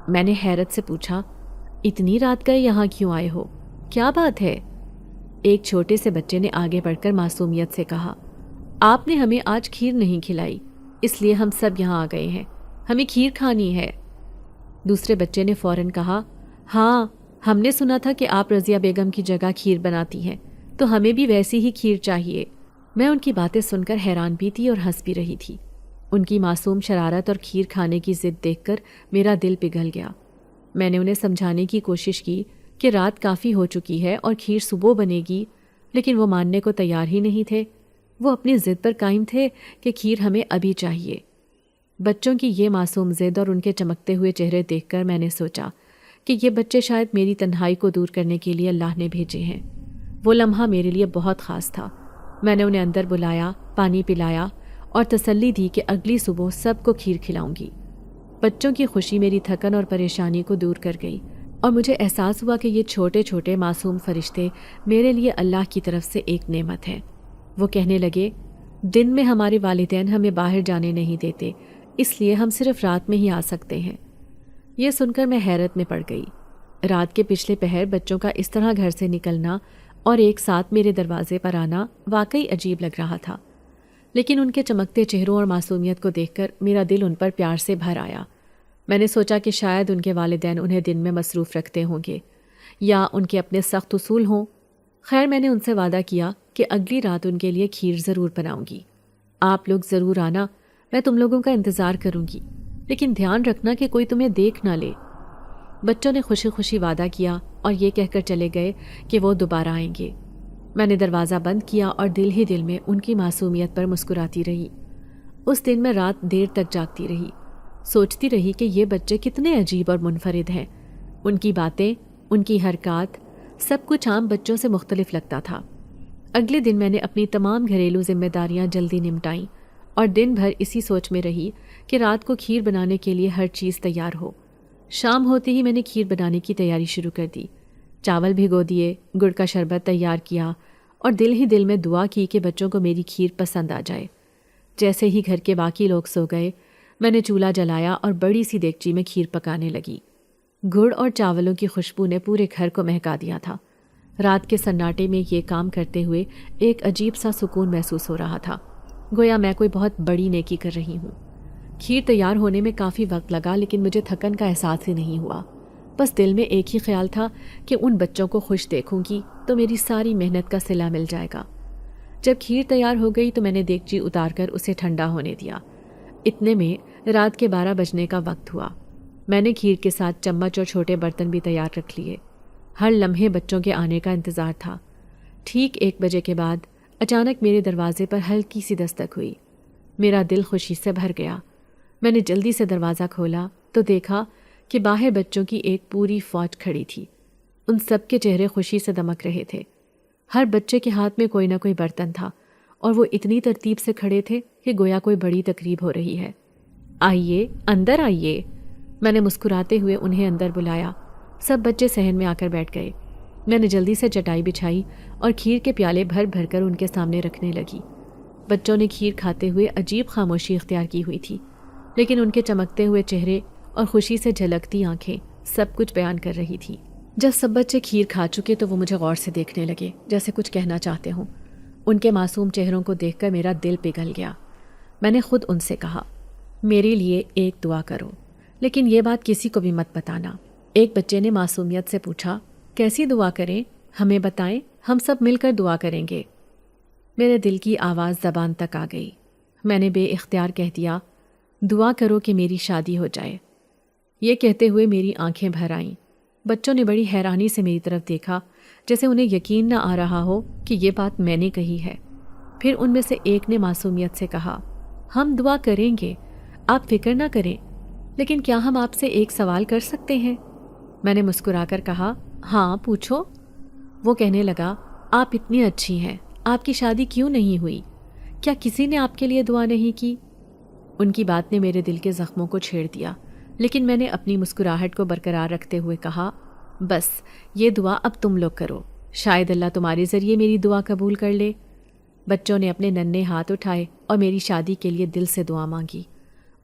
میں نے حیرت سے پوچھا، اتنی رات گئے یہاں کیوں آئے ہو؟ کیا بات ہے؟ ایک چھوٹے سے بچے نے آگے بڑھ کر معصومیت سے کہا، آپ نے ہمیں آج کھیر نہیں کھلائی، اس لیے ہم سب یہاں آ گئے ہیں، ہمیں کھیر کھانی ہے۔ دوسرے بچے نے فوراً کہا، ہاں ہم نے سنا تھا کہ آپ رضیہ بیگم کی جگہ کھیر بناتی ہیں، تو ہمیں بھی ویسی ہی کھیر چاہیے۔ میں ان کی باتیں سن کر حیران بھی تھی اور ہنس بھی رہی تھی۔ ان کی معصوم شرارت اور کھیر کھانے کی ضد دیکھ کر میرا دل پگھل گیا۔ میں نے انہیں سمجھانے کی کوشش کی کہ رات کافی ہو چکی ہے اور کھیر صبح بنے گی، لیکن وہ ماننے کو تیار ہی نہیں تھے۔ وہ اپنی ضد پر قائم تھے کہ کھیر ہمیں ابھی چاہیے۔ بچوں کی یہ معصوم ضد اور ان کے چمکتے ہوئے چہرے دیکھ کر میں نے سوچا کہ یہ بچے شاید میری تنہائی کو دور کرنے کے لیے اللہ نے بھیجے ہیں۔ وہ لمحہ میرے لیے بہت خاص تھا۔ میں نے انہیں اندر بلایا، پانی پلایا اور تسلی دی کہ اگلی صبح سب کو کھیر کھلاؤں گی۔ بچوں کی خوشی میری تھکن اور پریشانی کو دور کر گئی اور مجھے احساس ہوا کہ یہ چھوٹے چھوٹے معصوم فرشتے میرے لیے اللہ کی طرف سے ایک نعمت ہے۔ وہ کہنے لگے، دن میں ہمارے والدین ہمیں باہر جانے نہیں دیتے، اس لیے ہم صرف رات میں ہی آ سکتے ہیں۔ یہ سن کر میں حیرت میں پڑ گئی۔ رات کے پچھلے پہر بچوں کا اس طرح گھر سے نکلنا اور ایک ساتھ میرے دروازے پر آنا واقعی عجیب لگ رہا تھا، لیکن ان کے چمکتے چہروں اور معصومیت کو دیکھ کر میرا دل ان پر پیار سے بھر آیا۔ میں نے سوچا کہ شاید ان کے والدین انہیں دن میں مصروف رکھتے ہوں گے یا ان کے اپنے سخت اصول ہوں۔ خیر، میں نے ان سے وعدہ کیا کہ اگلی رات ان کے لیے کھیر ضرور بناؤں گی۔ آپ لوگ ضرور آنا، میں تم لوگوں کا انتظار کروں گی، لیکن دھیان رکھنا کہ کوئی تمہیں دیکھ نہ لے۔ بچوں نے خوشی خوشی وعدہ کیا اور یہ کہہ کر چلے گئے کہ وہ دوبارہ آئیں گے۔ میں نے دروازہ بند کیا اور دل ہی دل میں ان کی معصومیت پر مسکراتی رہی۔ اس دن میں رات دیر تک جاگتی رہی، سوچتی رہی کہ یہ بچے کتنے عجیب اور منفرد ہیں۔ ان کی باتیں، ان کی حرکات، سب کچھ عام بچوں سے مختلف لگتا تھا۔ اگلے دن میں نے اپنی تمام گھریلو ذمہ داریاں جلدی نمٹائیں اور دن بھر اسی سوچ میں رہی کہ رات کو کھیر بنانے کے لیے ہر چیز تیار ہو۔ شام ہوتے ہی میں نے کھیر بنانے کی تیاری شروع کر دی۔ چاول بھگو دیے، گڑ کا شربت تیار کیا اور دل ہی دل میں دعا کی کہ بچوں کو میری کھیر پسند آ جائے۔ جیسے ہی گھر کے باقی لوگ سو گئے، میں نے چولہا جلایا اور بڑی سی دیگچی میں کھیر پکانے لگی۔ گڑ اور چاولوں کی خوشبو نے پورے گھر کو مہکا دیا تھا۔ رات کے سناٹے میں یہ کام کرتے ہوئے ایک عجیب سا سکون محسوس ہو رہا تھا، گویا میں کوئی بہت بڑی نیکی کر رہی ہوں۔ کھیر تیار ہونے میں کافی وقت لگا، لیکن مجھے تھکن کا احساس ہی نہیں ہوا۔ بس دل میں ایک ہی خیال تھا کہ ان بچوں کو خوش دیکھوں گی تو میری ساری محنت کا صلہ مل جائے گا۔ جب کھیر تیار ہو گئی تو میں نے دیگچی اتار کر اسے ٹھنڈا ہونے دیا۔ اتنے میں رات کے 12 بجنے کا وقت ہوا۔ میں نے کھیر کے ساتھ چمچ اور چھوٹے برتن بھی تیار رکھ لیے۔ ہر لمحے بچوں کے آنے کا انتظار تھا۔ ٹھیک 1 بجے کے بعد اچانک میرے دروازے پر ہلکی سی دستک ہوئی۔ میرا دل خوشی سے بھر گیا۔ میں نے جلدی سے دروازہ کھولا تو دیکھا کہ باہر بچوں کی ایک پوری فوج کھڑی تھی۔ ان سب کے چہرے خوشی سے دمک رہے تھے۔ ہر بچے کے ہاتھ میں کوئی نہ کوئی برتن تھا اور وہ اتنی ترتیب سے کھڑے تھے کہ گویا کوئی بڑی تقریب ہو رہی ہے۔ آئیے، اندر آئیے، میں نے مسکراتے ہوئے انہیں اندر بلایا۔ سب بچے صحن میں آ کر بیٹھ گئے۔ میں نے جلدی سے چٹائی بچھائی اور کھیر کے پیالے بھر بھر کر ان کے سامنے رکھنے لگی۔ بچوں نے کھیر کھاتے ہوئے عجیب خاموشی اختیار کی ہوئی تھی، لیکن ان کے چمکتے ہوئے چہرے اور خوشی سے جھلکتی آنکھیں سب کچھ بیان کر رہی تھی۔ جب سب بچے کھیر کھا چکے تو وہ مجھے غور سے دیکھنے لگے، جیسے کچھ کہنا چاہتے ہوں۔ ان کے معصوم چہروں کو دیکھ کر میرا دل پگھل گیا۔ میں نے خود ان سے کہا، میرے لیے ایک دعا کرو، لیکن یہ بات کسی کو بھی مت بتانا۔ ایک بچے نے معصومیت سے پوچھا، کیسی دعا کریں؟ ہمیں بتائیں، ہم سب مل کر دعا کریں گے۔ میرے دل کی آواز زبان تک آ گئی۔ میں نے بے اختیار کہہ دیا، دعا کرو کہ میری شادی ہو جائے۔ یہ کہتے ہوئے میری آنکھیں بھر آئیں۔ بچوں نے بڑی حیرانی سے میری طرف دیکھا، جیسے انہیں یقین نہ آ رہا ہو کہ یہ بات میں نے کہی ہے۔ پھر ان میں سے ایک نے معصومیت سے کہا، ہم دعا کریں گے، آپ فکر نہ کریں، لیکن کیا ہم آپ سے ایک سوال کر سکتے ہیں؟ میں نے مسکرا کر کہا، ہاں پوچھو۔ وہ کہنے لگا، آپ اتنی اچھی ہیں، آپ کی شادی کیوں نہیں ہوئی؟ کیا کسی نے آپ کے لیے دعا نہیں کی؟ ان کی بات نے میرے دل کے زخموں کو چھیڑ دیا، لیکن میں نے اپنی مسکراہٹ کو برقرار رکھتے ہوئے کہا، بس یہ دعا اب تم لوگ کرو، شاید اللہ تمہارے ذریعے میری دعا قبول کر لے۔ بچوں نے اپنے ننھے ہاتھ اٹھائے اور میری شادی کے لیے دل سے دعا مانگی۔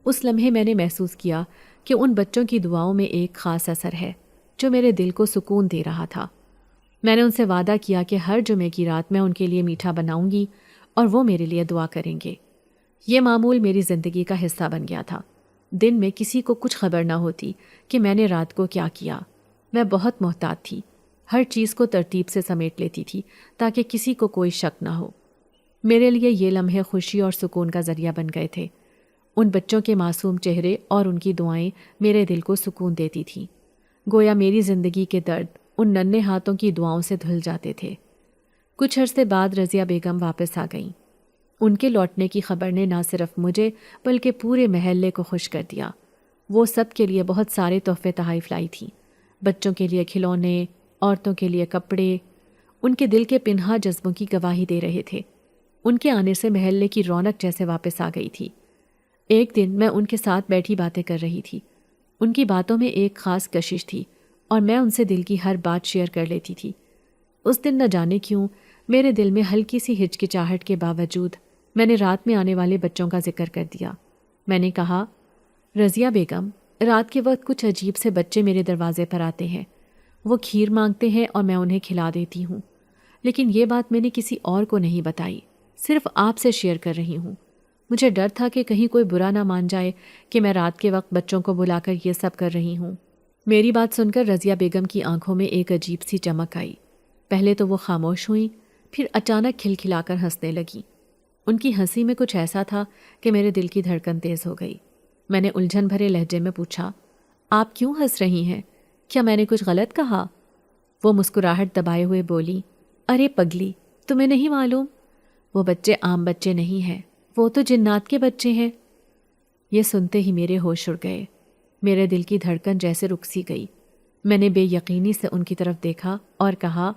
اس لمحے میں نے محسوس کیا کہ ان بچوں کی دعاؤں میں ایک خاص اثر ہے جو میرے دل کو سکون دے رہا تھا۔ میں نے ان سے وعدہ کیا کہ ہر جمعے کی رات میں ان کے لیے میٹھا بناؤں گی اور وہ میرے لیے دعا کریں گے۔ یہ معمول میری زندگی کا حصہ بن گیا تھا۔ دن میں کسی کو کچھ خبر نہ ہوتی کہ میں نے رات کو کیا کیا۔ میں بہت محتاط تھی، ہر چیز کو ترتیب سے سمیٹ لیتی تھی تاکہ کسی کو کوئی شک نہ ہو۔ میرے لیے یہ لمحے خوشی اور سکون کا ذریعہ بن گئے تھے۔ ان بچوں کے معصوم چہرے اور ان کی دعائیں میرے دل کو سکون دیتی تھیں، گویا میری زندگی کے درد ان ننھے ہاتھوں کی دعاؤں سے دھل جاتے تھے۔ کچھ عرصے بعد رضیہ بیگم واپس آ گئیں۔ ان کے لوٹنے کی خبر نے نہ صرف مجھے بلکہ پورے محلے کو خوش کر دیا۔ وہ سب کے لیے بہت سارے تحفے تحائف لائی تھیں، بچوں کے لیے کھلونے، عورتوں کے لیے کپڑے۔ ان کے دل کے پنہا جذبوں کی گواہی دے رہے تھے۔ ان کے آنے سے محلے کی رونق جیسے واپس آ گئی تھی۔ ایک دن میں ان کے ساتھ بیٹھی باتیں کر رہی تھی۔ ان کی باتوں میں ایک خاص کشش تھی اور میں ان سے دل کی ہر بات شیئر کر لیتی تھی۔ اس دن نہ جانے کیوں میرے دل میں ہلکی سی ہچکچاہٹ کے باوجود میں نے رات میں آنے والے بچوں کا ذکر کر دیا۔ میں نے کہا، رضیہ بیگم، رات کے وقت کچھ عجیب سے بچے میرے دروازے پر آتے ہیں۔ وہ کھیر مانگتے ہیں اور میں انہیں کھلا دیتی ہوں، لیکن یہ بات میں نے کسی اور کو نہیں بتائی، صرف آپ سے شیئر کر رہی ہوں۔ مجھے ڈر تھا کہ کہیں کوئی برا نہ مان جائے کہ میں رات کے وقت بچوں کو بلا کر یہ سب کر رہی ہوں۔ میری بات سن کر رضیہ بیگم کی آنکھوں میں ایک عجیب سی چمک آئی۔ پہلے تو وہ خاموش ہوئیں، پھر اچانک کھلکھلا کر ہنسنے لگیں۔ ان کی ہنسی میں کچھ ایسا تھا کہ میرے دل کی دھڑکن تیز ہو گئی۔ میں نے الجھن بھرے لہجے میں پوچھا، آپ کیوں ہنس رہی ہیں؟ کیا میں نے کچھ غلط کہا؟ وہ مسکراہٹ دبائے ہوئے بولی، ارے پگلی، تمہیں نہیں معلوم؟ وہ بچے عام بچے نہیں ہیں، وہ تو جنات کے بچے ہیں۔ یہ سنتے ہی میرے ہوش اڑ گئے، میرے دل کی دھڑکن جیسے رک سی گئی۔ میں نے بے یقینی سے ان کی طرف دیکھا اور کہا،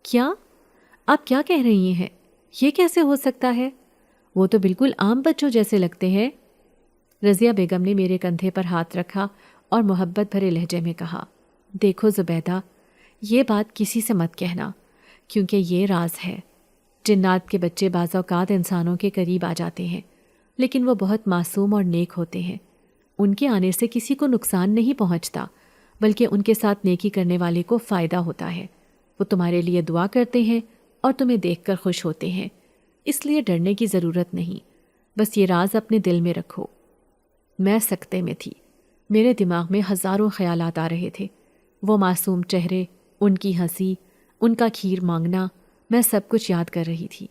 کیا؟ آپ کیا کہہ رہی ہیں؟ یہ کیسے ہو سکتا ہے؟ وہ تو بالکل عام بچوں جیسے لگتے ہیں۔ رضیہ بیگم نے میرے کندھے پر ہاتھ رکھا اور محبت بھرے لہجے میں کہا، دیکھو زبیدہ، یہ بات کسی سے مت کہنا، کیونکہ یہ راز ہے۔ جنات کے بچے بعض اوقات انسانوں کے قریب آ جاتے ہیں، لیکن وہ بہت معصوم اور نیک ہوتے ہیں۔ ان کے آنے سے کسی کو نقصان نہیں پہنچتا، بلکہ ان کے ساتھ نیکی کرنے والے کو فائدہ ہوتا ہے۔ وہ تمہارے لیے دعا کرتے ہیں اور تمہیں دیکھ کر خوش ہوتے ہیں، اس لیے ڈرنے کی ضرورت نہیں، بس یہ راز اپنے دل میں رکھو۔ میں سکتے میں تھی، میرے دماغ میں ہزاروں خیالات آ رہے تھے۔ وہ معصوم چہرے، ان کی ہنسی، ان کا کھیر مانگنا، میں سب کچھ یاد کر رہی تھی۔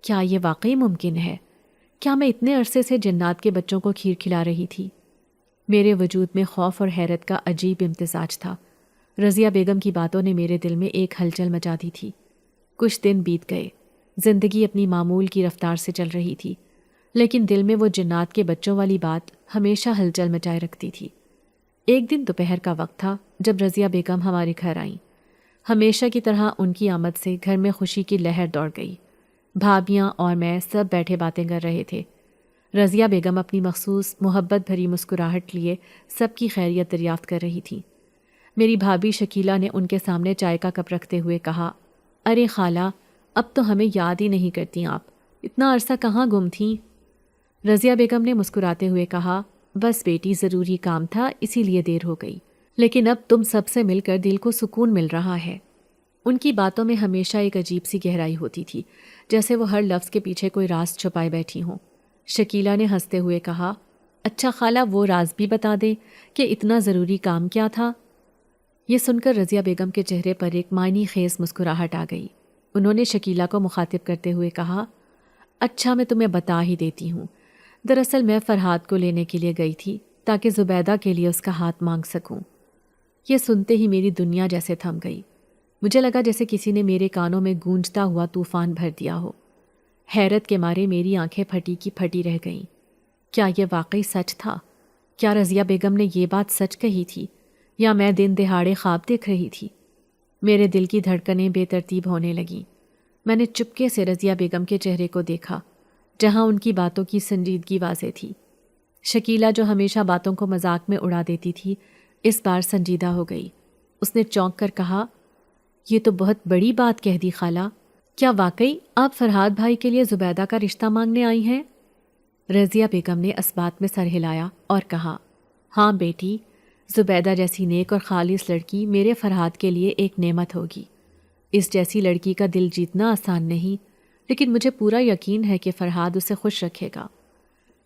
کیا یہ واقعی ممکن ہے؟ کیا میں اتنے عرصے سے جنات کے بچوں کو کھیر کھلا رہی تھی؟ میرے وجود میں خوف اور حیرت کا عجیب امتزاج تھا۔ رضیہ بیگم کی باتوں نے میرے دل میں ایک ہلچل مچا دی تھی۔ کچھ دن بیت گئے، زندگی اپنی معمول کی رفتار سے چل رہی تھی، لیکن دل میں وہ جنات کے بچوں والی بات ہمیشہ ہلچل مچائے رکھتی تھی۔ ایک دن دوپہر کا وقت تھا جب رضیہ بیگم ہمارے گھر آئیں۔ ہمیشہ کی طرح ان کی آمد سے گھر میں خوشی کی لہر دوڑ گئی۔ بھابیاں اور میں سب بیٹھے باتیں کر رہے تھے۔ رضیہ بیگم اپنی مخصوص محبت بھری مسکراہٹ لیے سب کی خیریت دریافت کر رہی تھی۔ میری بھابھی شکیلہ نے ان کے سامنے چائے کا کپ رکھتے ہوئے کہا، ارے خالہ، اب تو ہمیں یاد ہی نہیں کرتی آپ، اتنا عرصہ کہاں گم تھیں؟ رضیہ بیگم نے مسکراتے ہوئے کہا، بس بیٹی ضروری کام تھا اسی لیے دیر ہو گئی، لیکن اب تم سب سے مل کر دل کو سکون مل رہا ہے۔ ان کی باتوں میں ہمیشہ ایک عجیب سی گہرائی ہوتی تھی، جیسے وہ ہر لفظ کے پیچھے کوئی راز چھپائے بیٹھی ہوں۔ شکیلہ نے ہنستے ہوئے کہا، اچھا خالہ، وہ راز بھی بتا دیں کہ اتنا ضروری کام کیا تھا؟ یہ سن کر رضیہ بیگم کے چہرے پر ایک معنی خیز مسکراہٹ آ گئی۔ انہوں نے شکیلہ کو مخاطب کرتے ہوئے کہا، اچھا میں تمہیں بتا ہی دیتی ہوں، دراصل میں فرحاد کو لینے کے لیے گئی تھی تاکہ زبیدہ کے لیے اس کا ہاتھ مانگ سکوں۔ یہ سنتے ہی میری دنیا جیسے تھم گئی، مجھے لگا جیسے کسی نے میرے کانوں میں گونجتا ہوا طوفان بھر دیا ہو۔ حیرت کے مارے میری آنکھیں پھٹی کی پھٹی رہ گئیں۔ کیا یہ واقعی سچ تھا؟ کیا رضیہ بیگم نے یہ بات سچ کہی تھی یا میں دن دہاڑے خواب دیکھ رہی تھی؟ میرے دل کی دھڑکنیں بے ترتیب ہونے لگیں۔ میں نے چپکے سے رضیہ بیگم کے چہرے کو دیکھا، جہاں ان کی باتوں کی سنجیدگی واضح تھی۔ شکیلہ جو ہمیشہ باتوں کو مذاق میں اڑا دیتی تھی، اس بار سنجیدہ ہو گئی۔ اس نے چونک کر کہا، یہ تو بہت بڑی بات کہہ دی خالہ، کیا واقعی آپ فرحاد بھائی کے لیے زبیدہ کا رشتہ مانگنے آئی ہیں؟ رضیہ بیگم نے اس بات میں سر ہلایا اور کہا، ہاں بیٹی، زبیدہ جیسی نیک اور خالص لڑکی میرے فرحاد کے لیے ایک نعمت ہوگی۔ اس جیسی لڑکی کا دل جیتنا آسان نہیں، لیکن مجھے پورا یقین ہے کہ فرحاد اسے خوش رکھے گا۔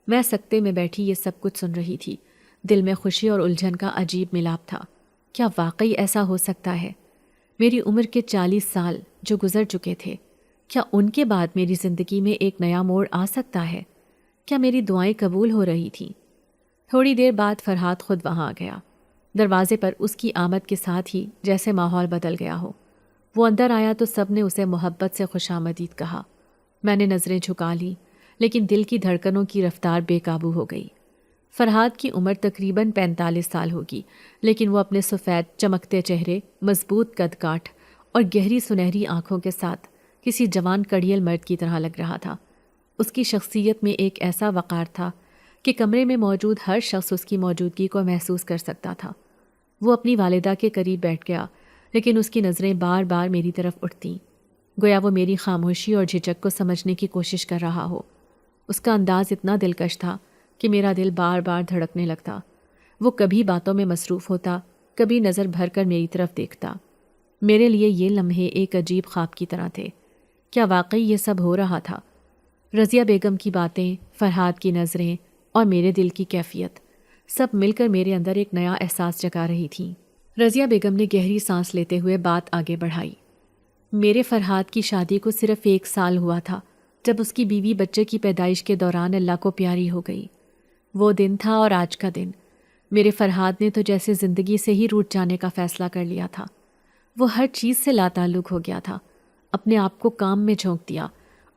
میں سکتے میں بیٹھی یہ سب کچھ سن رہی تھی، دل میں خوشی اور الجھن کا عجیب ملاپ تھا۔ کیا واقعی ایسا ہو سکتا ہے؟ میری عمر کے 40 سال جو گزر چکے تھے، کیا ان کے بعد میری زندگی میں ایک نیا موڑ آ سکتا ہے؟ کیا میری دعائیں قبول ہو رہی تھیں؟ تھوڑی دیر بعد فرحاد خود وہاں آ گیا۔ دروازے پر اس کی آمد کے ساتھ ہی جیسے ماحول بدل گیا ہو۔ وہ اندر آیا تو سب نے اسے محبت سے خوش آمدید کہا۔ میں نے نظریں جھکا لی، لیکن دل کی دھڑکنوں کی رفتار بے قابو ہو گئی۔ فرحاد کی عمر تقریباً 45 سال ہوگی، لیکن وہ اپنے سفید چمکتے چہرے، مضبوط قد کاٹھ اور گہری سنہری آنکھوں کے ساتھ کسی جوان کڑیل مرد کی طرح لگ رہا تھا۔ اس کی شخصیت میں ایک ایسا وقار تھا کہ کمرے میں موجود ہر شخص اس کی موجودگی کو محسوس کر سکتا تھا۔ وہ اپنی والدہ کے قریب بیٹھ گیا، لیکن اس کی نظریں بار بار میری طرف اٹھتیں، گویا وہ میری خاموشی اور جھجک کو سمجھنے کی کوشش کر رہا ہو۔ اس کا انداز اتنا دلکش تھا کہ میرا دل بار بار دھڑکنے لگتا۔ وہ کبھی باتوں میں مصروف ہوتا، کبھی نظر بھر کر میری طرف دیکھتا۔ میرے لیے یہ لمحے ایک عجیب خواب کی طرح تھے۔ کیا واقعی یہ سب ہو رہا تھا؟ رضیہ بیگم کی باتیں، فرحاد کی نظریں اور میرے دل کی کیفیت، سب مل کر میرے اندر ایک نیا احساس جگا رہی تھیں۔ رضیہ بیگم نے گہری سانس لیتے ہوئے بات آگے بڑھائی۔ میرے فرحاد کی شادی کو صرف 1 سال ہوا تھا جب اس کی بیوی بچے کی پیدائش کے دوران اللہ کو پیاری ہو گئی۔ وہ دن تھا اور آج کا دن، میرے فرحاد نے تو جیسے زندگی سے ہی روٹھ جانے کا فیصلہ کر لیا تھا۔ وہ ہر چیز سے لاتعلق ہو گیا تھا، اپنے آپ کو کام میں جھونک دیا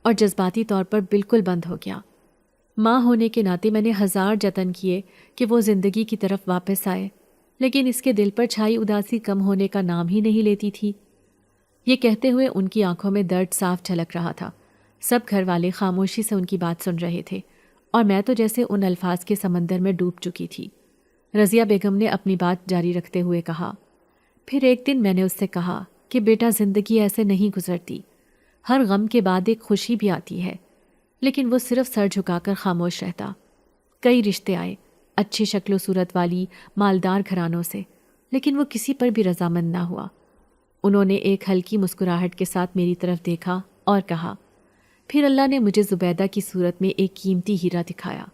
اور جذباتی طور پر بالکل بند ہو گیا۔ ماں ہونے کے ناطے میں نے 1000 جتن کیے کہ وہ زندگی کی طرف واپس آئے، لیکن اس کے دل پر چھائی اداسی کم ہونے کا نام ہی نہیں لیتی تھی۔ یہ کہتے ہوئے ان کی آنکھوں میں درد صاف جھلک رہا تھا۔ سب گھر والے خاموشی سے ان کی بات سن رہے تھے اور میں تو جیسے ان الفاظ کے سمندر میں ڈوب چکی تھی۔ رضیہ بیگم نے اپنی بات جاری رکھتے ہوئے کہا، پھر ایک دن میں نے اس سے کہا کہ بیٹا، زندگی ایسے نہیں گزرتی، ہر غم کے بعد ایک خوشی بھی آتی ہے۔ لیکن وہ صرف سر جھکا کر خاموش رہتا۔ کئی رشتے آئے، اچھی شکل و صورت والی مالدار گھرانوں سے، لیکن وہ کسی پر بھی رضامند نہ ہوا۔ انہوں نے ایک ہلکی مسکراہٹ کے ساتھ میری طرف دیکھا اور کہا، پھر اللہ نے مجھے زبیدہ کی صورت میں ایک قیمتی ہیرا دکھایا۔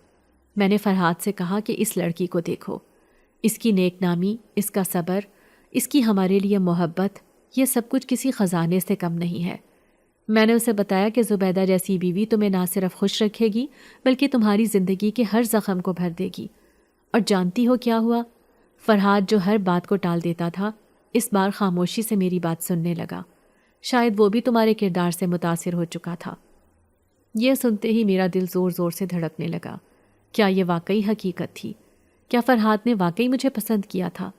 میں نے فرحاد سے کہا کہ اس لڑکی کو دیکھو، اس کی نیک نامی، اس کا صبر، اس کی ہمارے لیے محبت، یہ سب کچھ کسی خزانے سے کم نہیں ہے۔ میں نے اسے بتایا کہ زبیدہ جیسی بیوی تمہیں نہ صرف خوش رکھے گی بلکہ تمہاری زندگی کے ہر زخم کو بھر دے گی۔ اور جانتی ہو کیا ہوا؟ فرحاد جو ہر بات کو ٹال دیتا تھا، اس بار خاموشی سے میری بات سننے لگا۔ شاید وہ بھی تمہارے کردار سے متاثر ہو چکا تھا۔ یہ سنتے ہی میرا دل زور زور سے دھڑکنے لگا۔ کیا یہ واقعی حقیقت تھی؟ کیا فرحاد نے واقعی مجھے پسند کیا تھا؟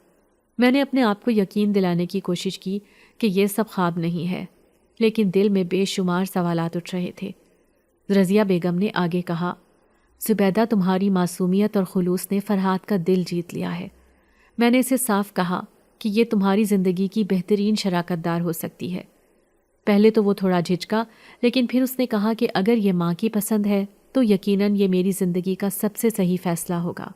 میں نے اپنے آپ کو یقین دلانے کی کوشش کی کہ یہ سب خواب نہیں ہے، لیکن دل میں بے شمار سوالات اٹھ رہے تھے۔ رضیہ بیگم نے آگے کہا، زبیدہ، تمہاری معصومیت اور خلوص نے فرحاد کا دل جیت لیا ہے۔ میں نے اسے صاف کہا کہ یہ تمہاری زندگی کی بہترین شراکت دار ہو سکتی ہے۔ پہلے تو وہ تھوڑا جھجکا، لیکن پھر اس نے کہا کہ اگر یہ ماں کی پسند ہے تو یقیناً یہ میری زندگی کا سب سے صحیح فیصلہ ہوگا۔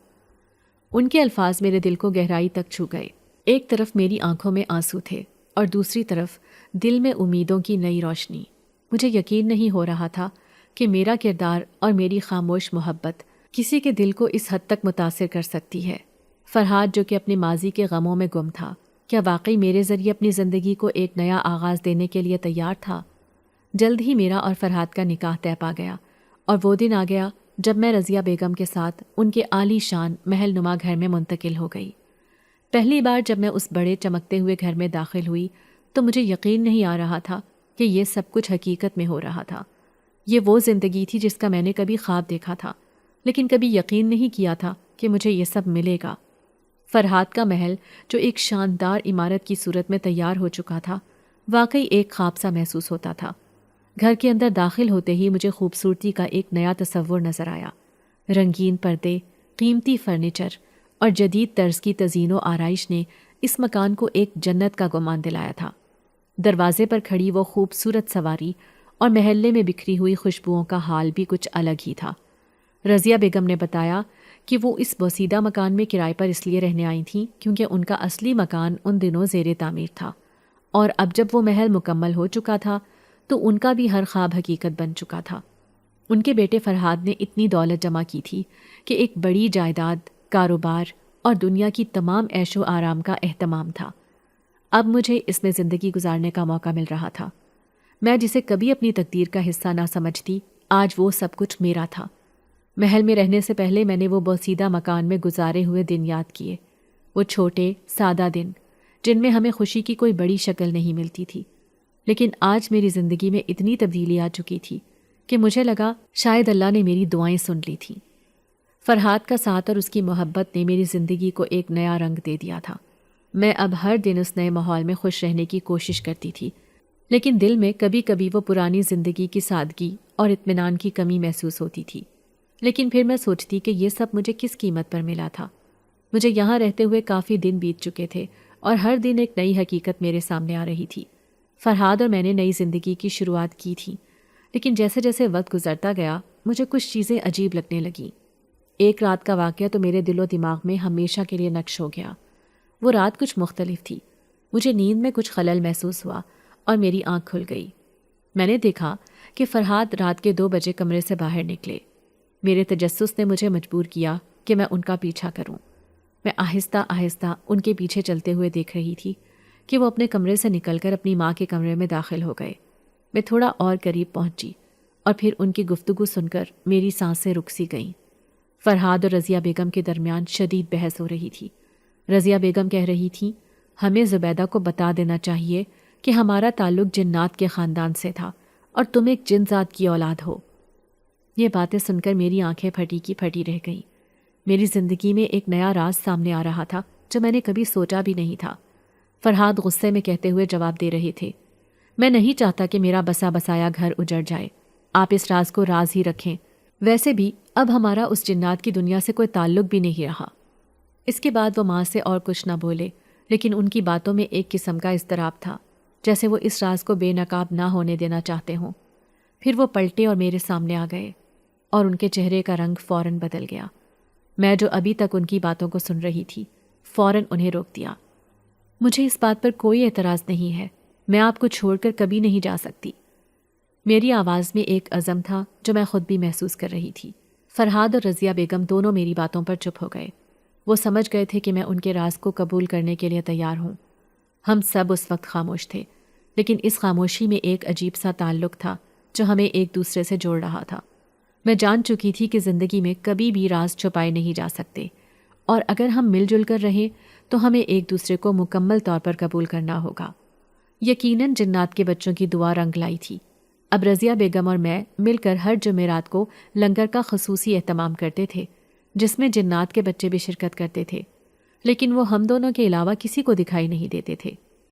ان کے الفاظ میرے دل کو گہرائی تک چھو گئے۔ ایک طرف میری آنکھوں میں آنسو تھے اور دوسری طرف دل میں امیدوں کی نئی روشنی۔ مجھے یقین نہیں ہو رہا تھا کہ میرا کردار اور میری خاموش محبت کسی کے دل کو اس حد تک متاثر کر سکتی ہے۔ فرحاد جو کہ اپنے ماضی کے غموں میں گم تھا، کیا واقعی میرے ذریعے اپنی زندگی کو ایک نیا آغاز دینے کے لیے تیار تھا؟ جلد ہی میرا اور فرحاد کا نکاح طے پا گیا اور وہ دن آ گیا جب میں رضیہ بیگم کے ساتھ ان کے عالی شان محل نما گھر میں منتقل ہو گئی۔ پہلی بار جب میں اس بڑے چمکتے ہوئے گھر میں داخل ہوئی تو مجھے یقین نہیں آ رہا تھا کہ یہ سب کچھ حقیقت میں ہو رہا تھا۔ یہ وہ زندگی تھی جس کا میں نے کبھی خواب دیکھا تھا، لیکن کبھی یقین نہیں کیا تھا کہ مجھے یہ سب ملے گا۔ فرحاد کا محل جو ایک شاندار عمارت کی صورت میں تیار ہو چکا تھا، واقعی ایک خواب سا محسوس ہوتا تھا۔ گھر کے اندر داخل ہوتے ہی مجھے خوبصورتی کا ایک نیا تصور نظر آیا۔ رنگین پردے، قیمتی فرنیچر اور جدید طرز کی تزئین و آرائش نے اس مکان کو ایک جنت کا گمان دلایا تھا۔ دروازے پر کھڑی وہ خوبصورت سواری اور محلے میں بکھری ہوئی خوشبوؤں کا حال بھی کچھ الگ ہی تھا۔ رضیہ بیگم نے بتایا کہ وہ اس بوسیدہ مکان میں کرائے پر اس لیے رہنے آئی تھیں کیونکہ ان کا اصلی مکان ان دنوں زیر تعمیر تھا، اور اب جب وہ محل مکمل ہو چکا تھا تو ان کا بھی ہر خواب حقیقت بن چکا تھا۔ ان کے بیٹے فرحاد نے اتنی دولت جمع کی تھی کہ ایک بڑی جائیداد، کاروبار اور دنیا کی تمام عیش و آرام کا اہتمام تھا۔ اب مجھے اس میں زندگی گزارنے کا موقع مل رہا تھا۔ میں جسے کبھی اپنی تقدیر کا حصہ نہ سمجھتی، آج وہ سب کچھ میرا تھا۔ محل میں رہنے سے پہلے میں نے وہ بوسیدہ مکان میں گزارے ہوئے دن یاد کیے، وہ چھوٹے سادہ دن جن میں ہمیں خوشی کی کوئی بڑی شکل نہیں ملتی تھی۔ لیکن آج میری زندگی میں اتنی تبدیلی آ چکی تھی کہ مجھے لگا شاید اللہ نے میری دعائیں سن لی تھیں۔ فرحاد کا ساتھ اور اس کی محبت نے میری زندگی کو ایک نیا رنگ دے دیا تھا۔ میں اب ہر دن اس نئے ماحول میں خوش رہنے کی کوشش کرتی تھی، لیکن دل میں کبھی کبھی وہ پرانی زندگی کی سادگی اور اطمینان کی کمی محسوس ہوتی تھی۔ لیکن پھر میں سوچتی کہ یہ سب مجھے کس قیمت پر ملا تھا۔ مجھے یہاں رہتے ہوئے کافی دن بیت چکے تھے اور ہر دن ایک نئی حقیقت میرے سامنے آ رہی تھی۔ فرحاد اور میں نے نئی زندگی کی شروعات کی تھی، لیکن جیسے جیسے وقت گزرتا گیا مجھے کچھ چیزیں عجیب لگنے لگیں۔ ایک رات کا واقعہ تو میرے دل و دماغ میں ہمیشہ کے لیے نقش ہو گیا۔ وہ رات کچھ مختلف تھی۔ مجھے نیند میں کچھ خلل محسوس ہوا اور میری آنکھ کھل گئی۔ میں نے دیکھا کہ فرحاد رات کے 2 بجے کمرے سے باہر نکلے۔ میرے تجسس نے مجھے مجبور کیا کہ میں ان کا پیچھا کروں۔ میں آہستہ آہستہ ان کے پیچھے چلتے ہوئے دیکھ رہی تھی کہ وہ اپنے کمرے سے نکل کر اپنی ماں کے کمرے میں داخل ہو گئے۔ میں تھوڑا اور قریب پہنچی اور پھر ان کی گفتگو سن کر میری سانسیں رک سی گئیں۔ فرحاد اور رضیہ بیگم کے درمیان شدید بحث ہو رہی تھی۔ رضیہ بیگم کہہ رہی تھیں، ہمیں زبیدہ کو بتا دینا چاہیے کہ ہمارا تعلق جنات کے خاندان سے تھا اور تم ایک جن ذات کی اولاد ہو۔ یہ باتیں سن کر میری آنکھیں پھٹی کی پھٹی رہ گئیں۔ میری زندگی میں ایک نیا راز سامنے آ رہا تھا جو میں نے کبھی سوچا بھی نہیں تھا۔ فرحاد غصے میں کہتے ہوئے جواب دے رہے تھے، میں نہیں چاہتا کہ میرا بسا بسایا گھر اجڑ جائے۔ آپ اس راز کو راز ہی رکھیں۔ ویسے بھی اب ہمارا اس جنات کی دنیا سے کوئی تعلق بھی نہیں رہا۔ اس کے بعد وہ ماں سے اور کچھ نہ بولے، لیکن ان کی باتوں میں ایک قسم کا اضطراب تھا، جیسے وہ اس راز کو بے نقاب نہ ہونے دینا چاہتے ہوں۔ پھر وہ پلٹے اور میرے سامنے آ گئے اور ان کے چہرے کا رنگ فوراً بدل گیا۔ میں جو ابھی تک ان کی باتوں کو سن رہی تھی، فوراً انہیں روک دیا۔ مجھے اس بات پر کوئی اعتراض نہیں ہے، میں آپ کو چھوڑ کر کبھی نہیں جا سکتی۔ میری آواز میں ایک عزم تھا جو میں خود بھی محسوس کر رہی تھی۔ فرحاد اور رضیہ بیگم دونوں میری باتوں پر چپ ہو گئے۔ وہ سمجھ گئے تھے کہ میں ان کے راز کو قبول کرنے کے لیے تیار ہوں۔ ہم سب اس وقت خاموش تھے، لیکن اس خاموشی میں ایک عجیب سا تعلق تھا جو ہمیں ایک دوسرے سے جوڑ رہا تھا۔ میں جان چکی تھی کہ زندگی میں کبھی بھی راز چھپائے نہیں جا سکتے، اور اگر ہم مل جل کر رہیں تو ہمیں ایک دوسرے کو مکمل طور پر قبول کرنا ہوگا۔ یقیناً جنات کے بچوں کی دعا رنگ لائی تھی۔ اب رضیہ بیگم اور میں مل کر ہر جمعرات کو لنگر کا خصوصی اہتمام کرتے تھے، جس میں جنات کے بچے بھی شرکت کرتے تھے، لیکن وہ ہم دونوں کے علاوہ کسی کو دکھائی نہیں دیتے تھے۔